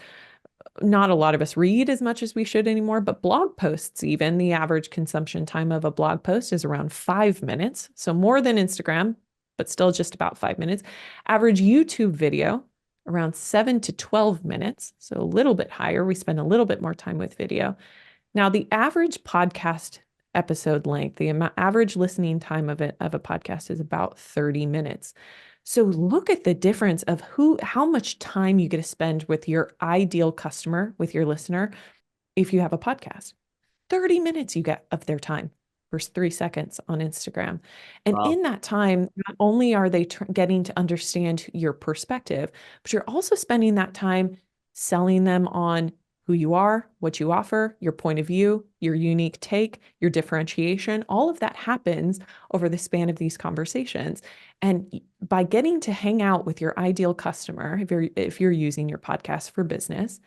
Not a lot of us read as much as we should anymore, but blog posts, even the average consumption time of a blog post is around 5 minutes. So more than Instagram, but still just about 5 minutes. Average YouTube video, around 7 to 12 minutes. So a little bit higher. We spend a little bit more time with video. Now, the average podcast episode length, the average listening time of a podcast is about 30 minutes. So look at the difference of how much time you get to spend with your ideal customer, with your listener, if you have a podcast. 30 minutes you get of their time versus 3 seconds on Instagram. And Wow. in that time, not only are they getting to understand your perspective, but you're also spending that time selling them on who you are, what you offer, your point of view, your unique take, your differentiation. All of that happens over the span of these conversations. And by getting to hang out with your ideal customer, if you're using your podcast for business,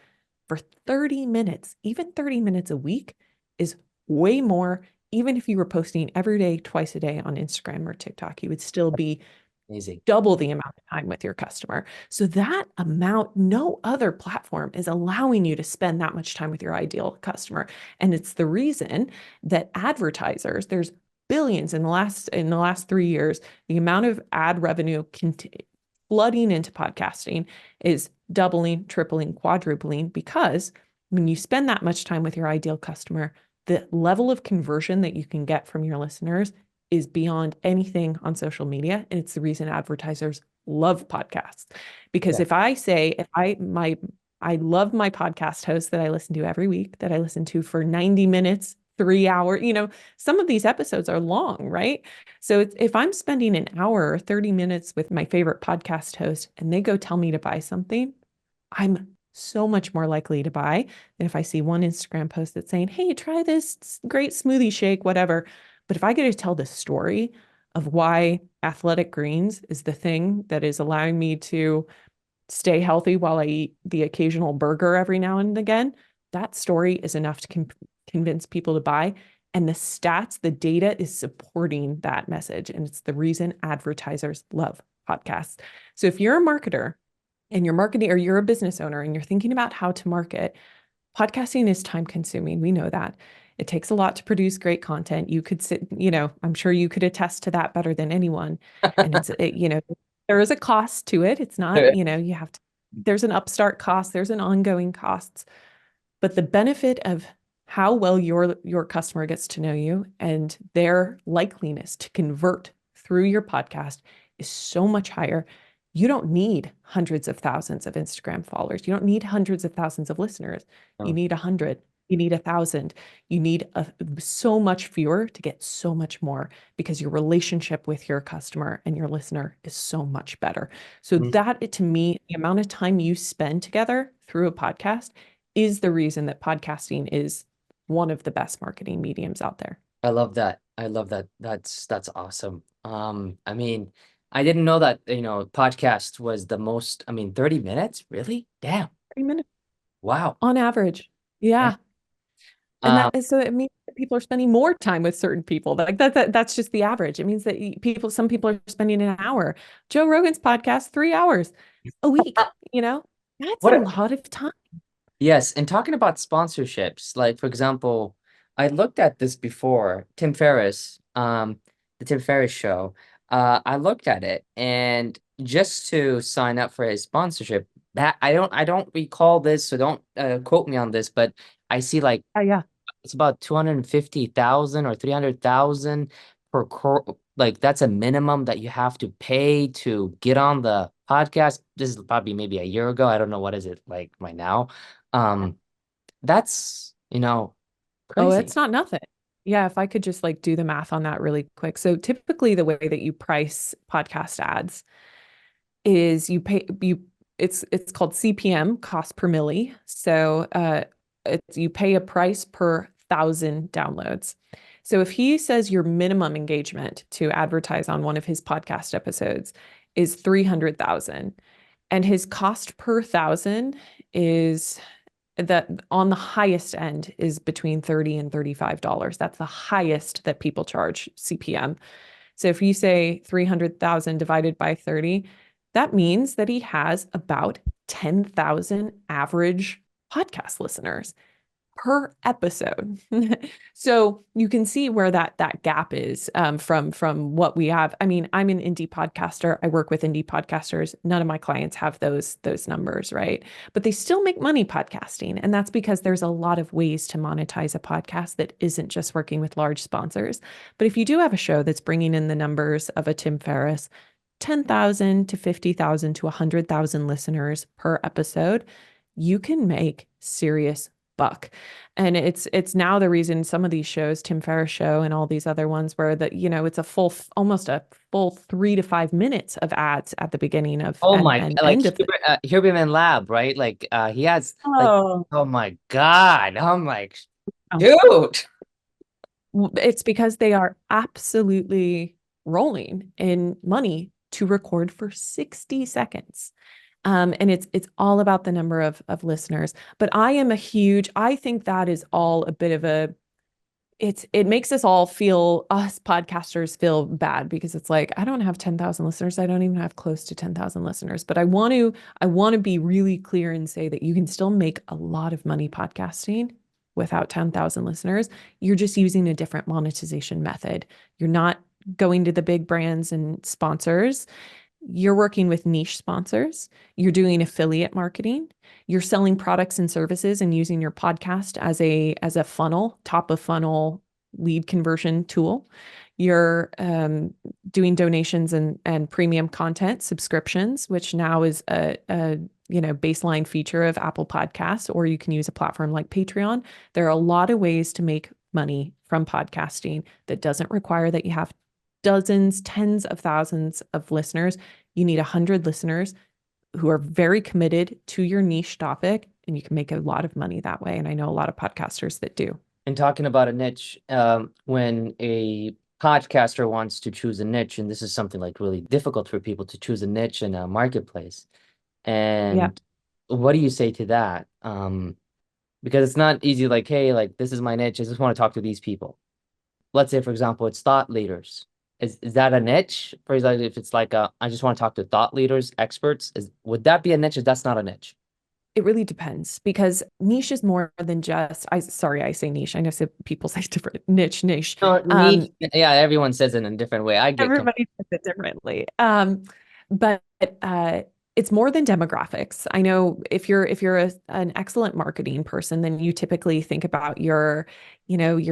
for 30 minutes, even 30 minutes a week is way more. Even if you were posting every day, twice a day on Instagram or TikTok, you would still be Amazing. double the amount of time with your customer. So that amount, no other platform is allowing you to spend that much time with your ideal customer. And it's the reason that advertisers, there's billions in the last 3 years, the amount of ad revenue flooding into podcasting is doubling, tripling, quadrupling, because when you spend that much time with your ideal customer, the level of conversion that you can get from your listeners is beyond anything on social media. And it's the reason advertisers love podcasts. Because Yeah. if I say, I love my podcast host that I listen to every week, that I listen to for 90 minutes, 3 hours, some of these episodes are long, right? So if I'm spending an hour or 30 minutes with my favorite podcast host and they go tell me to buy something, I'm so much more likely to buy than if I see one Instagram post that's saying, hey, try this great smoothie shake, whatever. But if I get to tell the story of why athletic greens is the thing that is allowing me to stay healthy while I eat the occasional burger every now and again, that story is enough to convince people to buy. And the data is supporting that message. And it's the reason advertisers love podcasts. So if you're a marketer and you're marketing, or you're a business owner and you're thinking about how to market, podcasting is time consuming. We know that. It takes a lot to produce great content. You could sit, I'm sure you could attest to that better than anyone. And there is a cost to it. It's not, you have to, there's an upstart cost, there's an ongoing cost. But the benefit of how well your customer gets to know you and their likeliness to convert through your podcast is so much higher. You don't need hundreds of thousands of Instagram followers. You don't need hundreds of thousands of listeners. You Oh. need 100. You need 1,000. You need so much fewer to get so much more, because your relationship with your customer and your listener is so much better. So Mm. that, to me, the amount of time you spend together through a podcast is the reason that podcasting is one of the best marketing mediums out there. I love that. I love that. That's awesome. I mean, I didn't know that, podcast was the most, 30 minutes? Really? Damn. 3 minutes Wow. on average. Yeah. Yeah. And Um, that is, so it means that people are spending more time with certain people. Like that's just the average. It means that some people are spending an hour. Joe Rogan's podcast, 3 hours a week, that's a what lot of time. Yes, and talking about sponsorships, like for example, I looked at this before, Tim Ferriss, the Tim Ferriss show. I looked at it, and just to sign up for his sponsorship, that I don't recall this, so don't quote me on this, but I see like Yeah. it's about 250,000 or 300,000 per like that's a minimum that you have to pay to get on the podcast. This is probably maybe a year ago. I don't know what is it like right now. Um, that's, Oh, crazy. it's not nothing. Yeah, if I could just like do the math on that really quick. So typically the way that you price podcast ads is it's called CPM, cost per milli. So you pay a price per 1,000 downloads. So if he says your minimum engagement to advertise on one of his podcast episodes is 300,000, and his cost per 1,000 is, that on the highest end, is between $30 and $35. That's the highest that people charge CPM. So if you say 300,000 divided by 30, that means that he has about 10,000 average podcast listeners per episode. So you can see where that gap is, from what we have. I mean, I'm an indie podcaster. I work with indie podcasters. None of my clients have those numbers, right? But they still make money podcasting, and that's because there's a lot of ways to monetize a podcast that isn't just working with large sponsors. But if you do have a show that's bringing in the numbers of a Tim Ferriss, 10,000 to 50,000 to 100,000 listeners per episode, you can make serious buck. And it's now the reason some of these shows, Tim Ferriss show and all these other ones, where it's almost a full 3 to 5 minutes of ads at the beginning of Oh and my, and like end of the. Huberman Lab, right? Like he has like, Oh, oh my God. I'm like, no. dude. It's because they are absolutely rolling in money to record for 60 seconds. And it's all about the number of listeners. But I think that is all a bit of it makes us podcasters feel bad, because it's like, I don't have 10,000 listeners. I don't even have close to 10,000 listeners, but I want to be really clear and say that you can still make a lot of money podcasting without 10,000 listeners. You're just using a different monetization method. You're not going to the big brands and sponsors. You're working with niche sponsors. You're doing affiliate marketing. You're selling products and services and using your podcast as a funnel, top of funnel lead conversion tool. You're doing donations and premium content subscriptions, which now is a baseline feature of Apple Podcasts, or you can use a platform like Patreon. There are a lot of ways to make money from podcasting that doesn't require that you have dozens, tens of thousands of listeners. You need 100 listeners who are very committed to your niche topic, and you can make a lot of money that way. And I know a lot of podcasters that do. And talking about a niche, when a podcaster wants to choose a niche, and this is something like really difficult for people to choose a niche in a marketplace. Yeah. And what do you say to that? Because it's not easy, like, hey, like this is my niche. I just want to talk to these people. Let's say, for example, it's thought leaders. Is that a niche? For example, if it's like I just want to talk to thought leaders, experts, would that be a niche? If that's not a niche? It really depends because niche is more than just, sorry, I say niche. I know some people say different niche. No, niche. Yeah, everyone says it in a different way. I get Everybody says it differently. But it's more than demographics. I know if you're an excellent marketing person, then you typically think about your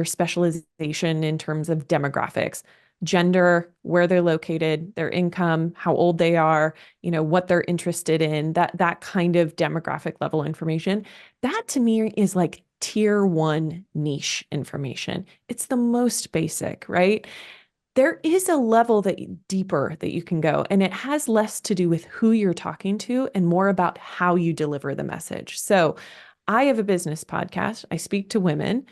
specialization in terms of demographics, gender, where they're located, their income, how old they are, what they're interested in, that kind of demographic level information. That to me is like tier one niche information. It's the most basic, right? There is a level that deeper that you can go, and it has less to do with who you're talking to and more about how you deliver the message. So I have a business podcast. I speak to women,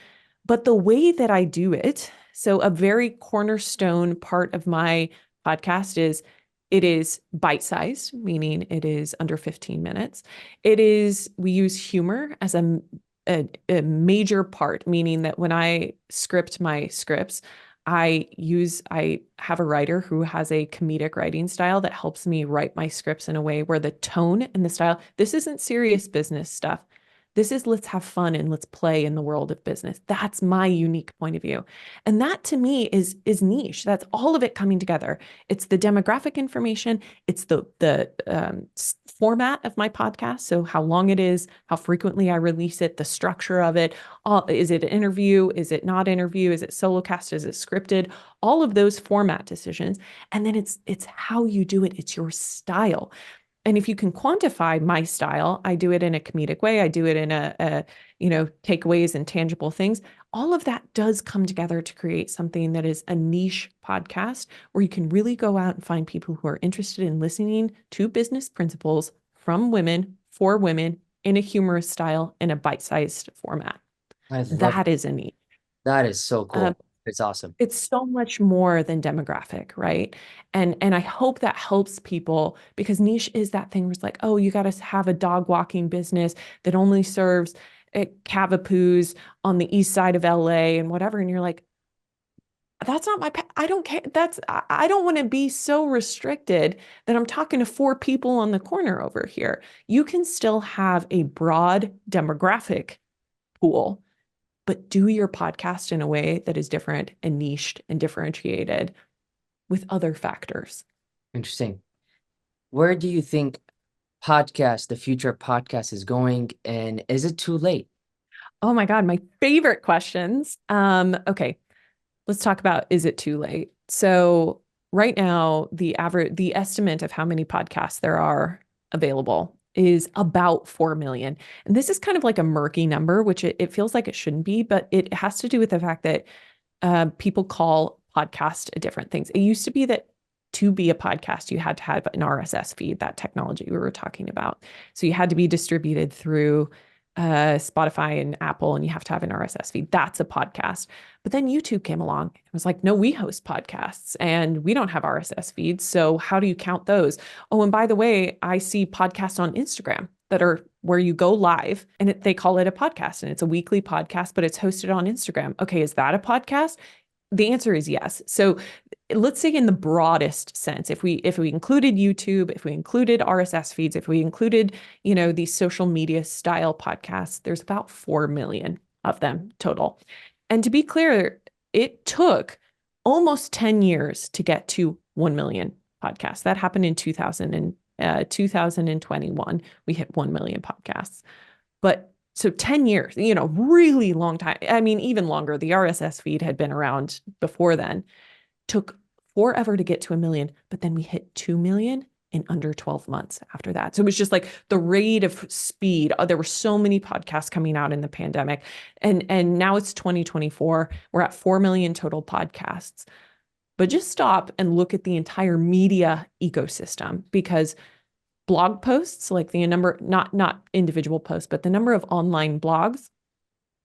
but the way that I do it, so a very cornerstone part of my podcast is it is bite-sized, meaning it is under 15 minutes. We use humor as a major part, meaning that when I script my scripts, I have a writer who has a comedic writing style that helps me write my scripts in a way where the tone and the style, this isn't serious business stuff. This is let's have fun and let's play in the world of business. That's my unique point of view. And that to me is niche. That's all of it coming together. It's the demographic information, it's the format of my podcast, so how long it is, how frequently I release it, the structure of it, is it an interview? Is it not interview? Is it solo cast? Is it scripted? All of those format decisions. And then it's how you do it. It's your style. And if you can quantify my style, I do it in a comedic way. I do it in takeaways and tangible things. All of that does come together to create something that is a niche podcast where you can really go out and find people who are interested in listening to business principles from women for women in a humorous style in a bite-sized format. I love That is a niche. that is so Um, cool. It's awesome. it's so much more than demographic, right? And I hope that helps people because niche is that thing where it's like, oh, you got to have a dog walking business that only serves at Cavapoos on the east side of LA and whatever. And you're like, that's not I don't care. I don't want to be so restricted that I'm talking to four people on the corner over here. You can still have a broad demographic pool, but do your podcast in a way that is different and niched and differentiated with other factors. Interesting. Where do you think the future of podcast is going, and is it too late? Oh my God, my favorite questions. Okay, let's talk about is it too late? So right now, the estimate of how many podcasts there are available is about 4 million. And this is kind of like a murky number, which it feels like it shouldn't be, but it has to do with the fact that people call podcast different things. It used to be that to be a podcast, you had to have an RSS feed, that technology we were talking about. So you had to be distributed through Spotify and Apple, and you have to have an RSS feed. That's a podcast. But then YouTube came along. It was like, no, we host podcasts and we don't have RSS feeds. So how do you count those? Oh, and by the way, I see podcasts on Instagram that are where you go live and they call it a podcast and it's a weekly podcast, but it's hosted on Instagram. Okay, is that a podcast? The answer is yes. So let's say in the broadest sense, if we included YouTube, if we included RSS feeds, if we included, these social media style podcasts, there's about 4 million of them total. And to be clear, it took almost 10 years to get to 1 million podcasts. That happened in 2021. We hit 1 million podcasts. But so 10 years, really long time. I mean, even longer. The RSS feed had been around before then. Took forever to get to 1 million, but then we hit 2 million in under 12 months after that. So it was just like the rate of speed. There were so many podcasts coming out in the pandemic. And now it's 2024. We're at 4 million total podcasts. But just stop and look at the entire media ecosystem because blog posts, like the number, not individual posts, but the number of online blogs,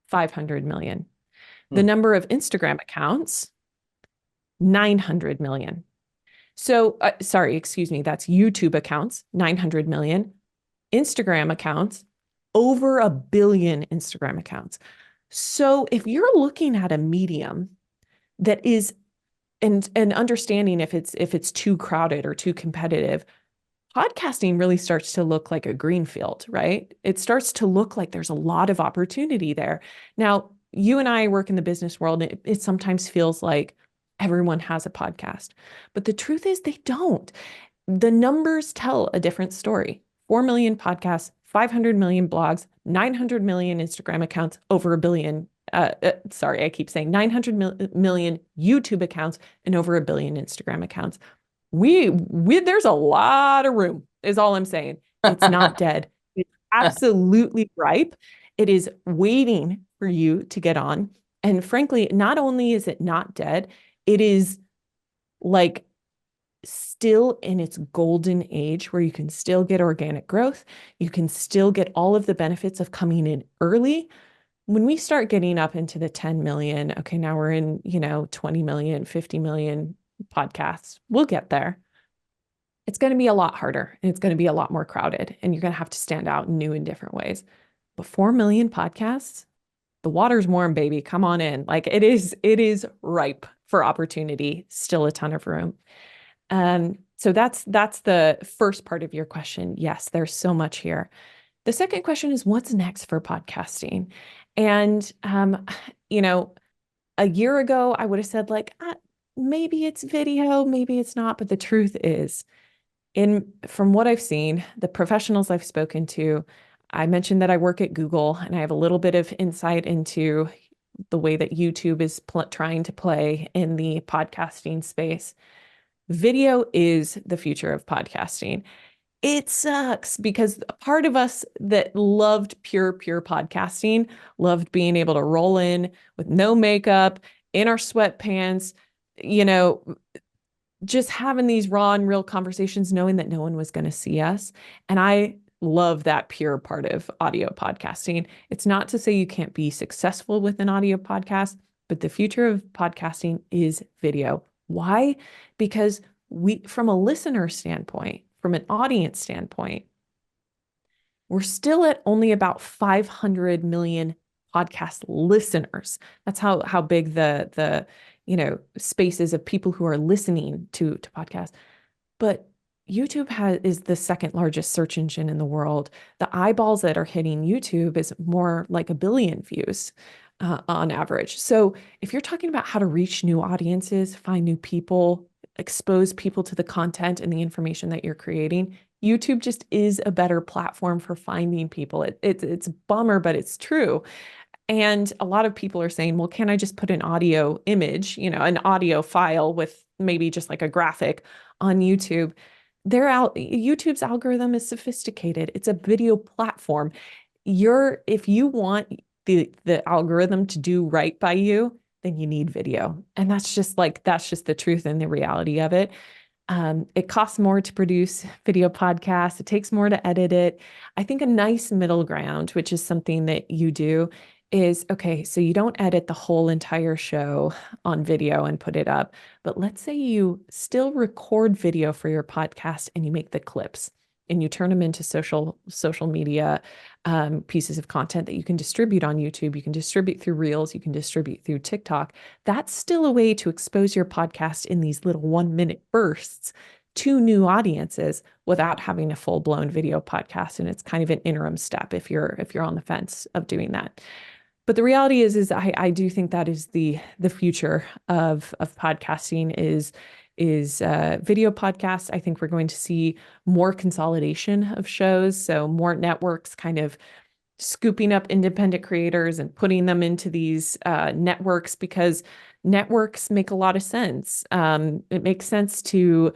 500 million. The Hmm. number of Instagram accounts, 900 million. So, sorry, excuse me, that's YouTube accounts, 900 million. Instagram accounts, over a billion Instagram accounts. So, if you're looking at a medium that is and understanding if it's too crowded or too competitive, podcasting really starts to look like a green field, right? It starts to look like there's a lot of opportunity there. Now, you and I work in the business world, and it sometimes feels like everyone has a podcast, but the truth is they don't. The numbers tell a different story. 4 million podcasts, 500 million blogs, 900 million Instagram accounts, over a billion. Sorry, I keep saying 900 million YouTube accounts and over a billion Instagram accounts. There's a lot of room, is all I'm saying. It's not dead. It's absolutely ripe. It is waiting for you to get on. And frankly, not only is it not dead, it is like still in its golden age where you can still get organic growth. You can still get all of the benefits of coming in early. When we start getting up into the 10 million, okay, now we're in, 20 million, 50 million podcasts. We'll get there. It's going to be a lot harder, and it's going to be a lot more crowded, and you're going to have to stand out in new and different ways. But 4 million podcasts, the water's warm, baby. Come on in. Like it is ripe for opportunity, still a ton of room. So that's the first part of your question. Yes, there's so much here. The second question is, what's next for podcasting? And a year ago, I would have said like, maybe it's video, maybe it's not. But the truth is, from what I've seen, the professionals I've spoken to, I mentioned that I work at Google, and I have a little bit of insight into the way that YouTube is trying to play in the podcasting space. Video is the future of podcasting. It sucks because a part of us that loved pure podcasting, loved being able to roll in with no makeup, in our sweatpants, you know, just having these raw and real conversations, knowing that no one was going to see us. And I love that pure part of audio podcasting. It's not to say you can't be successful with an audio podcast, but the future of podcasting is video. Why? Because from a listener standpoint, from an audience standpoint, we're still at only about 500 million podcast listeners. That's how big the spaces of people who are listening to podcasts. But YouTube is the second largest search engine in the world. The eyeballs that are hitting YouTube is more like 1 billion views on average. So if you're talking about how to reach new audiences, find new people, expose people to the content and the information that you're creating, YouTube just is a better platform for finding people. It's a bummer, but it's true. And a lot of people are saying, well, can I just put an audio image, an audio file with maybe just like a graphic on YouTube? YouTube's algorithm is sophisticated. It's a video platform. If you want the algorithm to do right by you, then you need video. And that's just the truth and the reality of it. It costs more to produce video podcasts. It takes more to edit it. I think a nice middle ground, which is something that you do, is okay. So you don't edit the whole entire show on video and put it up, but let's say you still record video for your podcast and you make the clips and you turn them into social media pieces of content that you can distribute on YouTube. You can distribute through Reels. You can distribute through TikTok. That's still a way to expose your podcast in these little 1-minute bursts to new audiences without having a full-blown video podcast. And it's kind of an interim step if you're on the fence of doing that. But the reality is I do think that is the future of podcasting is video podcasts. I think we're going to see more consolidation of shows. So more networks kind of scooping up independent creators and putting them into these networks, because networks make a lot of sense. It makes sense to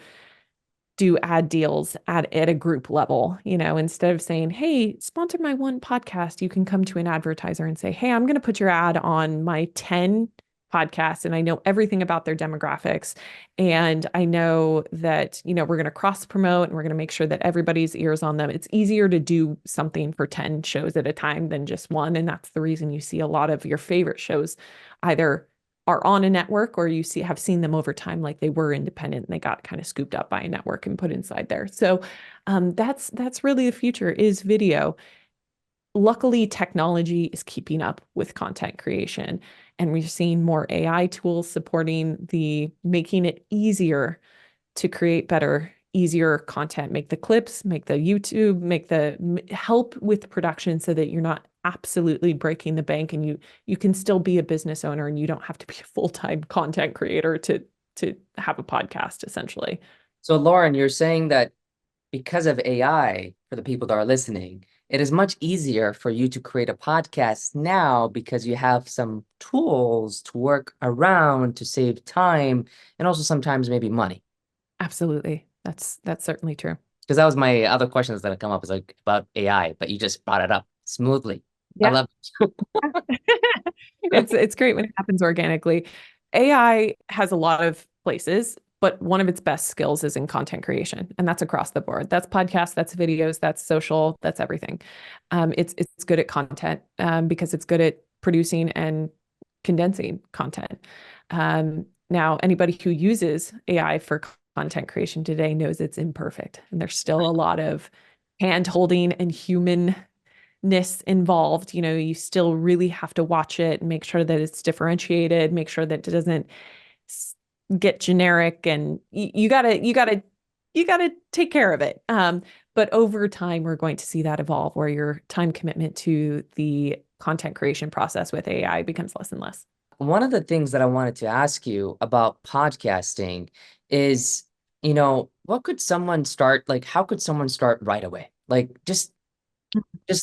do ad deals at a group level, instead of saying, hey, sponsor my one podcast, you can come to an advertiser and say, hey, I'm going to put your ad on my 10 podcasts, and I know everything about their demographics. And I know that, we're going to cross promote and we're going to make sure that everybody's ears on them. It's easier to do something for 10 shows at a time than just one. And that's the reason you see a lot of your favorite shows either are on a network or have seen them over time, like they were independent and they got kind of scooped up by a network and put inside there. So that's really the future, is video. Luckily, technology is keeping up with content creation. And we're seeing more AI tools supporting the making it easier to create better, easier content, make the clips, make the YouTube, make the help with production so that you're not absolutely breaking the bank and you can still be a business owner and you don't have to be a full-time content creator to have a podcast essentially. So Lauren, you're saying that because of AI, for the people that are listening, it is much easier for you to create a podcast now because you have some tools to work around to save time and also sometimes maybe money. Absolutely. That's certainly true. Because that was my other questions that had come up is like about AI, but you just brought it up smoothly. I Yeah. love it. It's great when it happens organically. AI has a lot of places, but one of its best skills is in content creation, and that's across the board. That's podcasts, that's videos, that's social, that's everything. It's good at content because it's good at producing and condensing content. Now, anybody who uses AI for content creation today knows it's imperfect, and there's still a lot of hand holding and human ness involved. You know, you still really have to watch it and make sure that it's differentiated, make sure that it doesn't get generic, and you gotta take care of it. But over time, we're going to see that evolve where your time commitment to the content creation process with AI becomes less and less. One of the things that I wanted to ask you about podcasting is, what could someone start, like, how could someone start right away? Like, just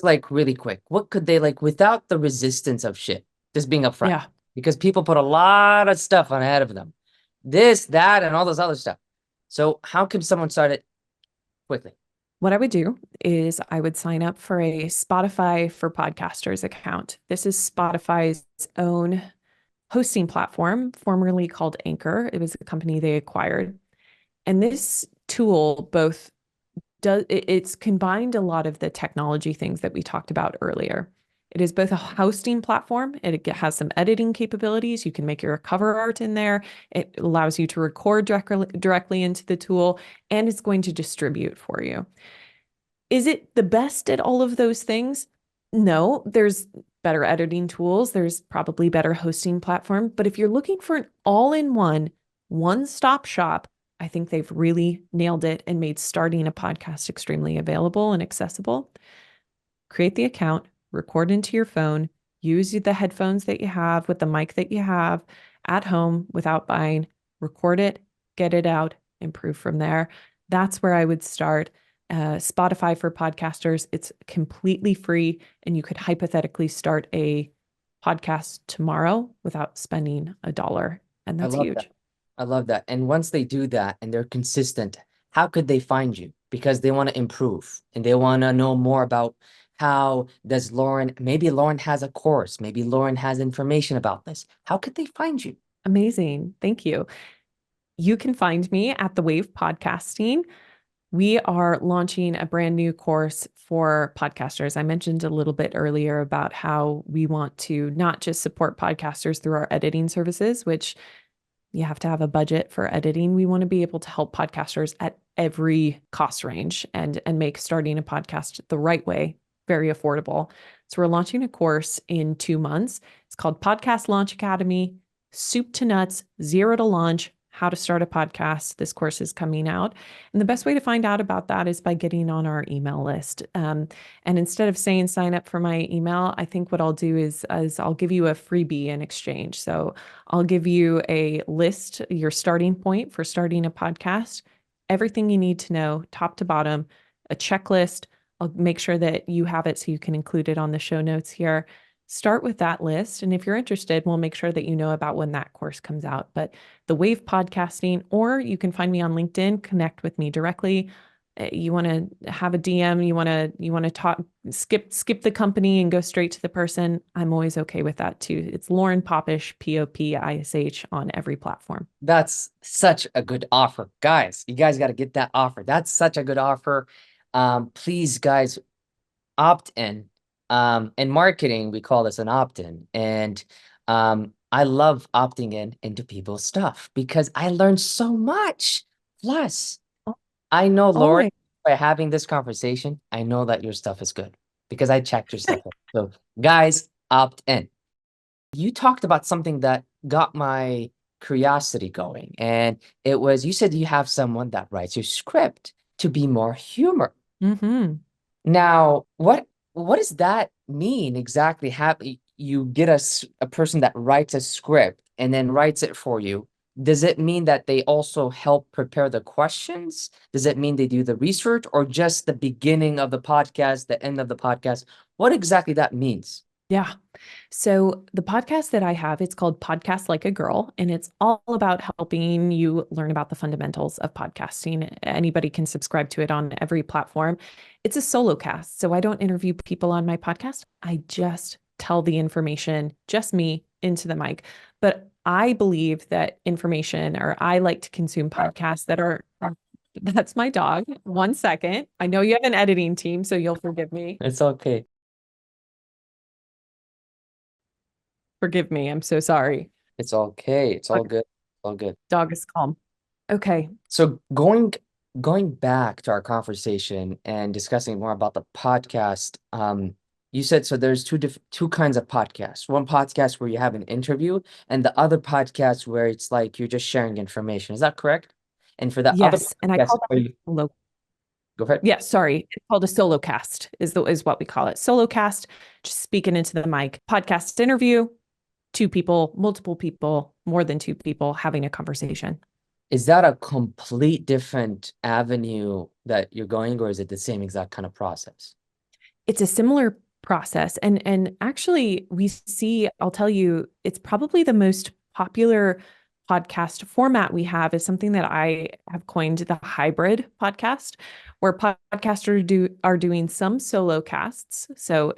like really quick. What could they like without the resistance of shit? Just being upfront. Yeah. Because people put a lot of stuff on ahead of them. This, that, and all this other stuff. So how can someone start it quickly? What I would do is I would sign up for a Spotify for Podcasters account. This is Spotify's own hosting platform, formerly called Anchor. It was a company they acquired. And this tool both it's combined a lot of the technology things that we talked about earlier. It is both a hosting platform. It has some editing capabilities. You can make your cover art in there. It allows you to record directly into the tool, and it's going to distribute for you. Is it the best at all of those things? No, there's better editing tools. There's probably better hosting platform. But if you're looking for an all-in-one, one-stop shop, I think they've really nailed it and made starting a podcast extremely available and accessible. Create the account, record into your phone, use the headphones that you have with the mic that you have at home without buying, record it, get it out, improve from there. That's where I would start. Spotify for podcasters, it's completely free, and you could hypothetically start a podcast tomorrow without spending a dollar. And I that's love that. huge. I love that. And once they do that and they're consistent, how could they find you? Because they want to improve and they want to know more about how does Lauren, maybe Lauren has a course, maybe Lauren has information about this. How could they find you? Amazing. Thank you. You can find me at The Wave Podcasting. We are launching a brand new course for podcasters. I mentioned a little bit earlier about how we want to not just support podcasters through our editing services, which you have to have a budget for editing. We want to be able to help podcasters at every cost range and make starting a podcast the right way very affordable. So we're launching a course in 2 months. It's called Podcast Launch Academy, Soup to Nuts, Zero to Launch, How to Start a Podcast. This course is coming out. And the best way to find out about that is by getting on our email list. And instead of saying sign up for my email, I think what I'll do is I'll give you a freebie in exchange. So I'll give you a list, your starting point for starting a podcast, everything you need to know, top to bottom, a checklist. I'll make sure that you have it so you can include it on the show notes here. Start with that list. And if you're interested, we'll make sure that you know about when that course comes out. But the Wave Podcasting, or you can find me on LinkedIn, connect with me directly. You want to have a DM, you want to talk, skip the company and go straight to the person. I'm always okay with that too. It's Lauren Popish, Popish on every platform. That's such a good offer. Guys, you guys got to get that offer. That's such a good offer. Please, guys, opt in. In marketing, we call this an opt-in. And I love opting in into people's stuff because I learned so much. Plus, I know, Lauren, Always. by having this conversation, I know that your stuff is good because I checked your stuff out. So, guys, opt in. You talked about something that got my curiosity going, and it was you said you have someone that writes your script to be more humor. Hmm. Now, what does that mean exactly? Have you get a person that writes a script and then writes it for you? Does it mean that they also help prepare the questions? Does it mean they do the research or just the beginning of the podcast, the end of the podcast? What exactly that means? Yeah. So the podcast that I have, it's called Podcast Like a Girl, and it's all about helping you learn about the fundamentals of podcasting. Anybody can subscribe to it on every platform. It's a solo cast, so I don't interview people on my podcast. I just tell the information, just me into the mic. But I believe that information, or I like to consume podcasts that are, that's my dog. 1 second. I know you have an editing team, so you'll forgive me. It's okay. Forgive me. I'm so sorry. It's okay. It's all Okay, good. All good. dog is calm. Okay. So going back to our conversation and discussing more about the podcast, you said so there's two kinds of podcasts. One podcast where you have an interview, and the other podcast where it's like you're just sharing information. Is that correct? And for the other Yes, and I podcast, call that are you solo. go ahead? Yeah, sorry. It's called a solo cast is what we call it. Solo cast, just speaking into the mic. Podcast interview, two people, multiple people, more than two people having a conversation. Is that a complete different avenue that you're going, or is it the same exact kind of process? It's a similar process. And actually we see, I'll tell you, it's probably the most popular podcast format we have is something that I have coined the hybrid podcast, where podcasters are doing some solo casts. So,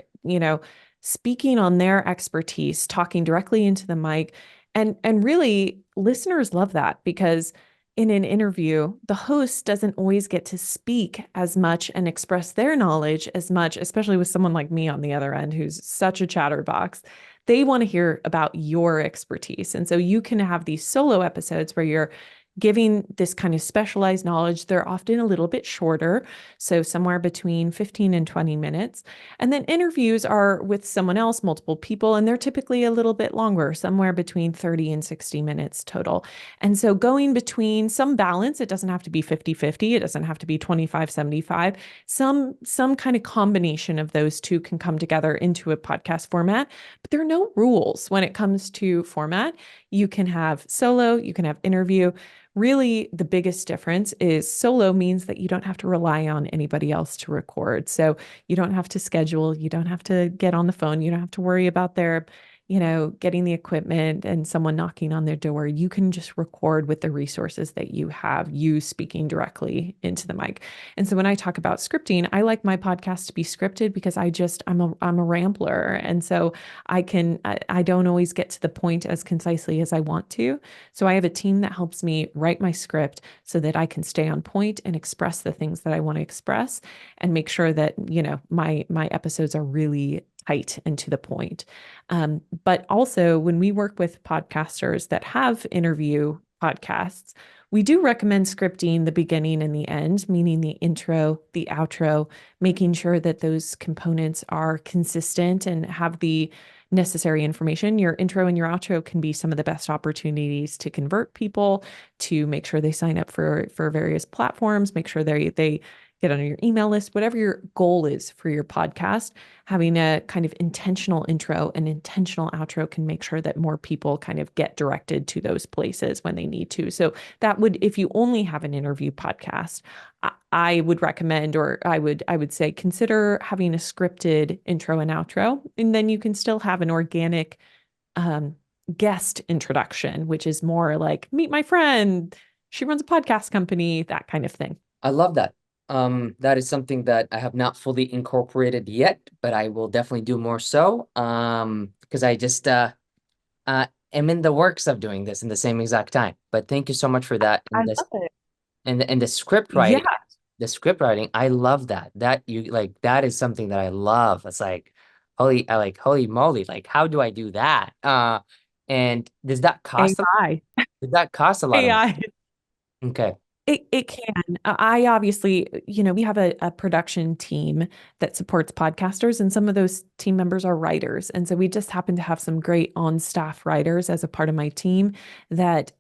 speaking on their expertise, talking directly into the mic. And really listeners love that because in an interview, the host doesn't always get to speak as much and express their knowledge as much, especially with someone like me on the other end who's such a chatterbox. They want to hear about your expertise. And so you can have these solo episodes where you're giving this kind of specialized knowledge. They're often a little bit shorter, so somewhere between 15 and 20 minutes. And then interviews are with someone else, multiple people, and they're typically a little bit longer, somewhere between 30 and 60 minutes total. And so going between some balance, it doesn't have to be 50-50, it doesn't have to be 25-75. Some kind of combination of those two can come together into a podcast format, but there are no rules when it comes to format. You can have solo, you can have interview. Really, the biggest difference is solo means that you don't have to rely on anybody else to record. So you don't have to schedule, you don't have to get on the phone, you don't have to worry about their getting the equipment and someone knocking on their door. You can just record with the resources that you have, you speaking directly into the mic. And so when I talk about scripting, I like my podcast to be scripted because I'm a rambler. And so I don't always get to the point as concisely as I want to. So I have a team that helps me write my script so that I can stay on point and express the things that I want to express and make sure that, my episodes are really tight and to the point. But also, when we work with podcasters that have interview podcasts, we do recommend scripting the beginning and the end, meaning the intro, the outro, making sure that those components are consistent and have the necessary information. Your intro and your outro can be some of the best opportunities to convert people, to make sure they sign up for various platforms, make sure they get on your email list, whatever your goal is for your podcast. Having a kind of intentional intro and intentional outro can make sure that more people kind of get directed to those places when they need to. So that would, if you only have an interview podcast, I would recommend, or I would say, consider having a scripted intro and outro, and then you can still have an organic um, guest introduction, which is more like meet my friend. She runs a podcast company, that kind of thing. I love that. That is something that I have not fully incorporated yet, but I will definitely do more so. Because I just am in the works of doing this in the same exact time. But thank you so much for that. I And this love it. and Yeah, the script writing, I love that. That you like that is something that I love. It's like holy moly, like how do I do that? And does that cost AI. did that cost a lot of money? AI. Okay. It can. I obviously, we have a production team that supports podcasters, and some of those team members are writers. And so we just happen to have some great on-staff writers as a part of my team that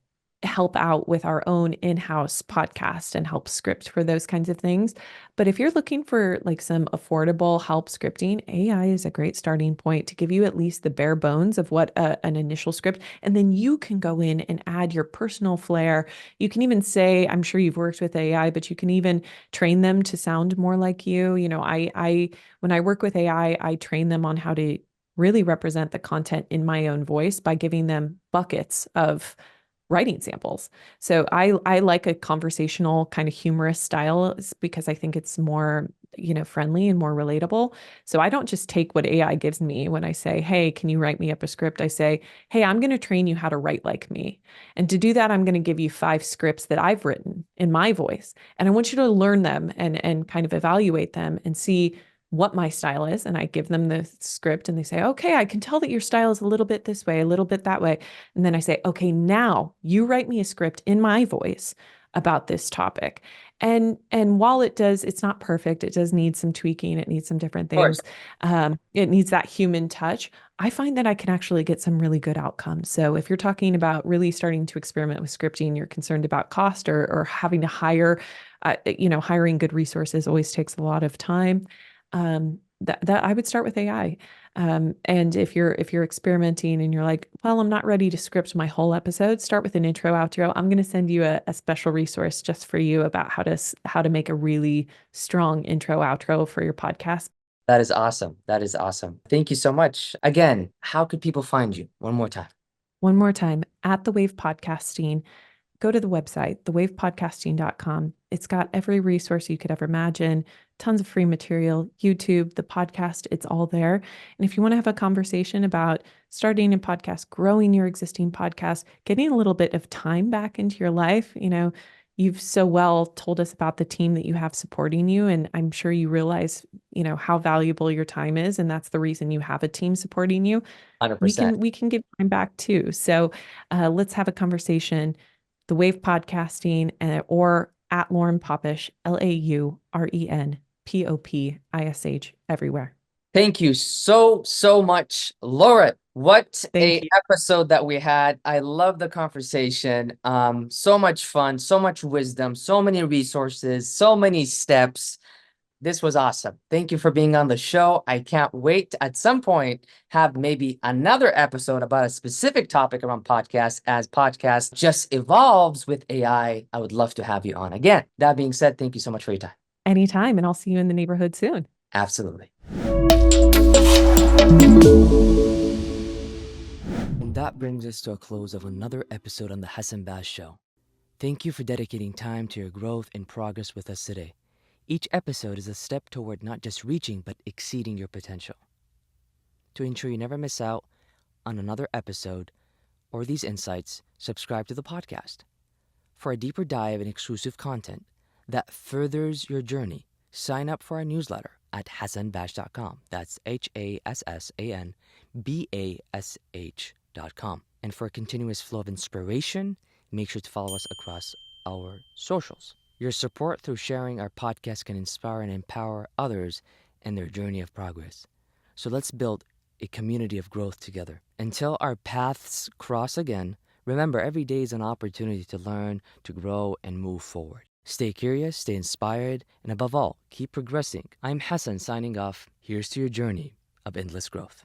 help out with our own in-house podcast and help script for those kinds of things. But if you're looking for like some affordable help scripting, AI is a great starting point to give you at least the bare bones of what an initial script, and then you can go in and add your personal flair. You can even say, I'm sure you've worked with AI, but you can even train them to sound more like you. When I work with AI, I train them on how to really represent the content in my own voice by giving them buckets of writing samples. So I like a conversational kind of humorous style because I think it's more, friendly and more relatable. So I don't just take what AI gives me when I say, "Hey, can you write me up a script?" I say, "Hey, I'm going to train you how to write like me." And to do that, I'm going to give you 5 scripts that I've written in my voice. And I want you to learn them and kind of evaluate them and see what my style is. And I give them the script and they say, "Okay, I can tell that your style is a little bit this way, a little bit that way." And then I say, "Okay, now you write me a script in my voice about this topic." And while it's not perfect. It does need some tweaking. It needs some different Of course. things. It needs that human touch. I find that I can actually get some really good outcomes. So if you're talking about really starting to experiment with scripting, you're concerned about cost or having to hire, hiring good resources always takes a lot of time. That I would start with AI. And if you're experimenting and you're like, "Well, I'm not ready to script my whole episode," start with an intro, outro. I'm going to send you a special resource just for you about how to make a really strong intro, outro for your podcast. That is awesome. That is awesome. Thank you so much. Again, how could people find you? One more time. One more time, at the Wave Podcasting. Go to the website, thewavepodcasting.com. It's got every resource you could ever imagine, tons of free material, YouTube, the podcast, it's all there. And if you want to have a conversation about starting a podcast, growing your existing podcast, getting a little bit of time back into your life, you've so well told us about the team that you have supporting you. And I'm sure you realize, how valuable your time is. And that's the reason you have a team supporting you. we 100%. can we can give time back too. So let's have a conversation. The Wave Podcasting or at Lauren Popish, LaurenPopish everywhere. Thank you so, so much, Laura. What Thank a you. episode that we had. I love the conversation. So much fun, so much wisdom, so many resources, so many steps. This was awesome. Thank you for being on the show. I can't wait to, at some point, have maybe another episode about a specific topic around podcasts. As podcast just evolves with AI, I would love to have you on again. That being said, thank you so much for your time. Anytime, and I'll see you in the neighborhood soon. Absolutely. And that brings us to a close of another episode on the Hassan Baz Show. Thank you for dedicating time to your growth and progress with us today. Each episode is a step toward not just reaching, but exceeding your potential. To ensure you never miss out on another episode or these insights, subscribe to the podcast. For a deeper dive and exclusive content that furthers your journey, sign up for our newsletter at hassanbash.com. That's HassanBash.com. And for a continuous flow of inspiration, make sure to follow us across our socials. Your support through sharing our podcast can inspire and empower others in their journey of progress. So let's build a community of growth together. Until our paths cross again, remember every day is an opportunity to learn, to grow, and move forward. Stay curious, stay inspired, and above all, keep progressing. I'm Hassan signing off. Here's to your journey of endless growth.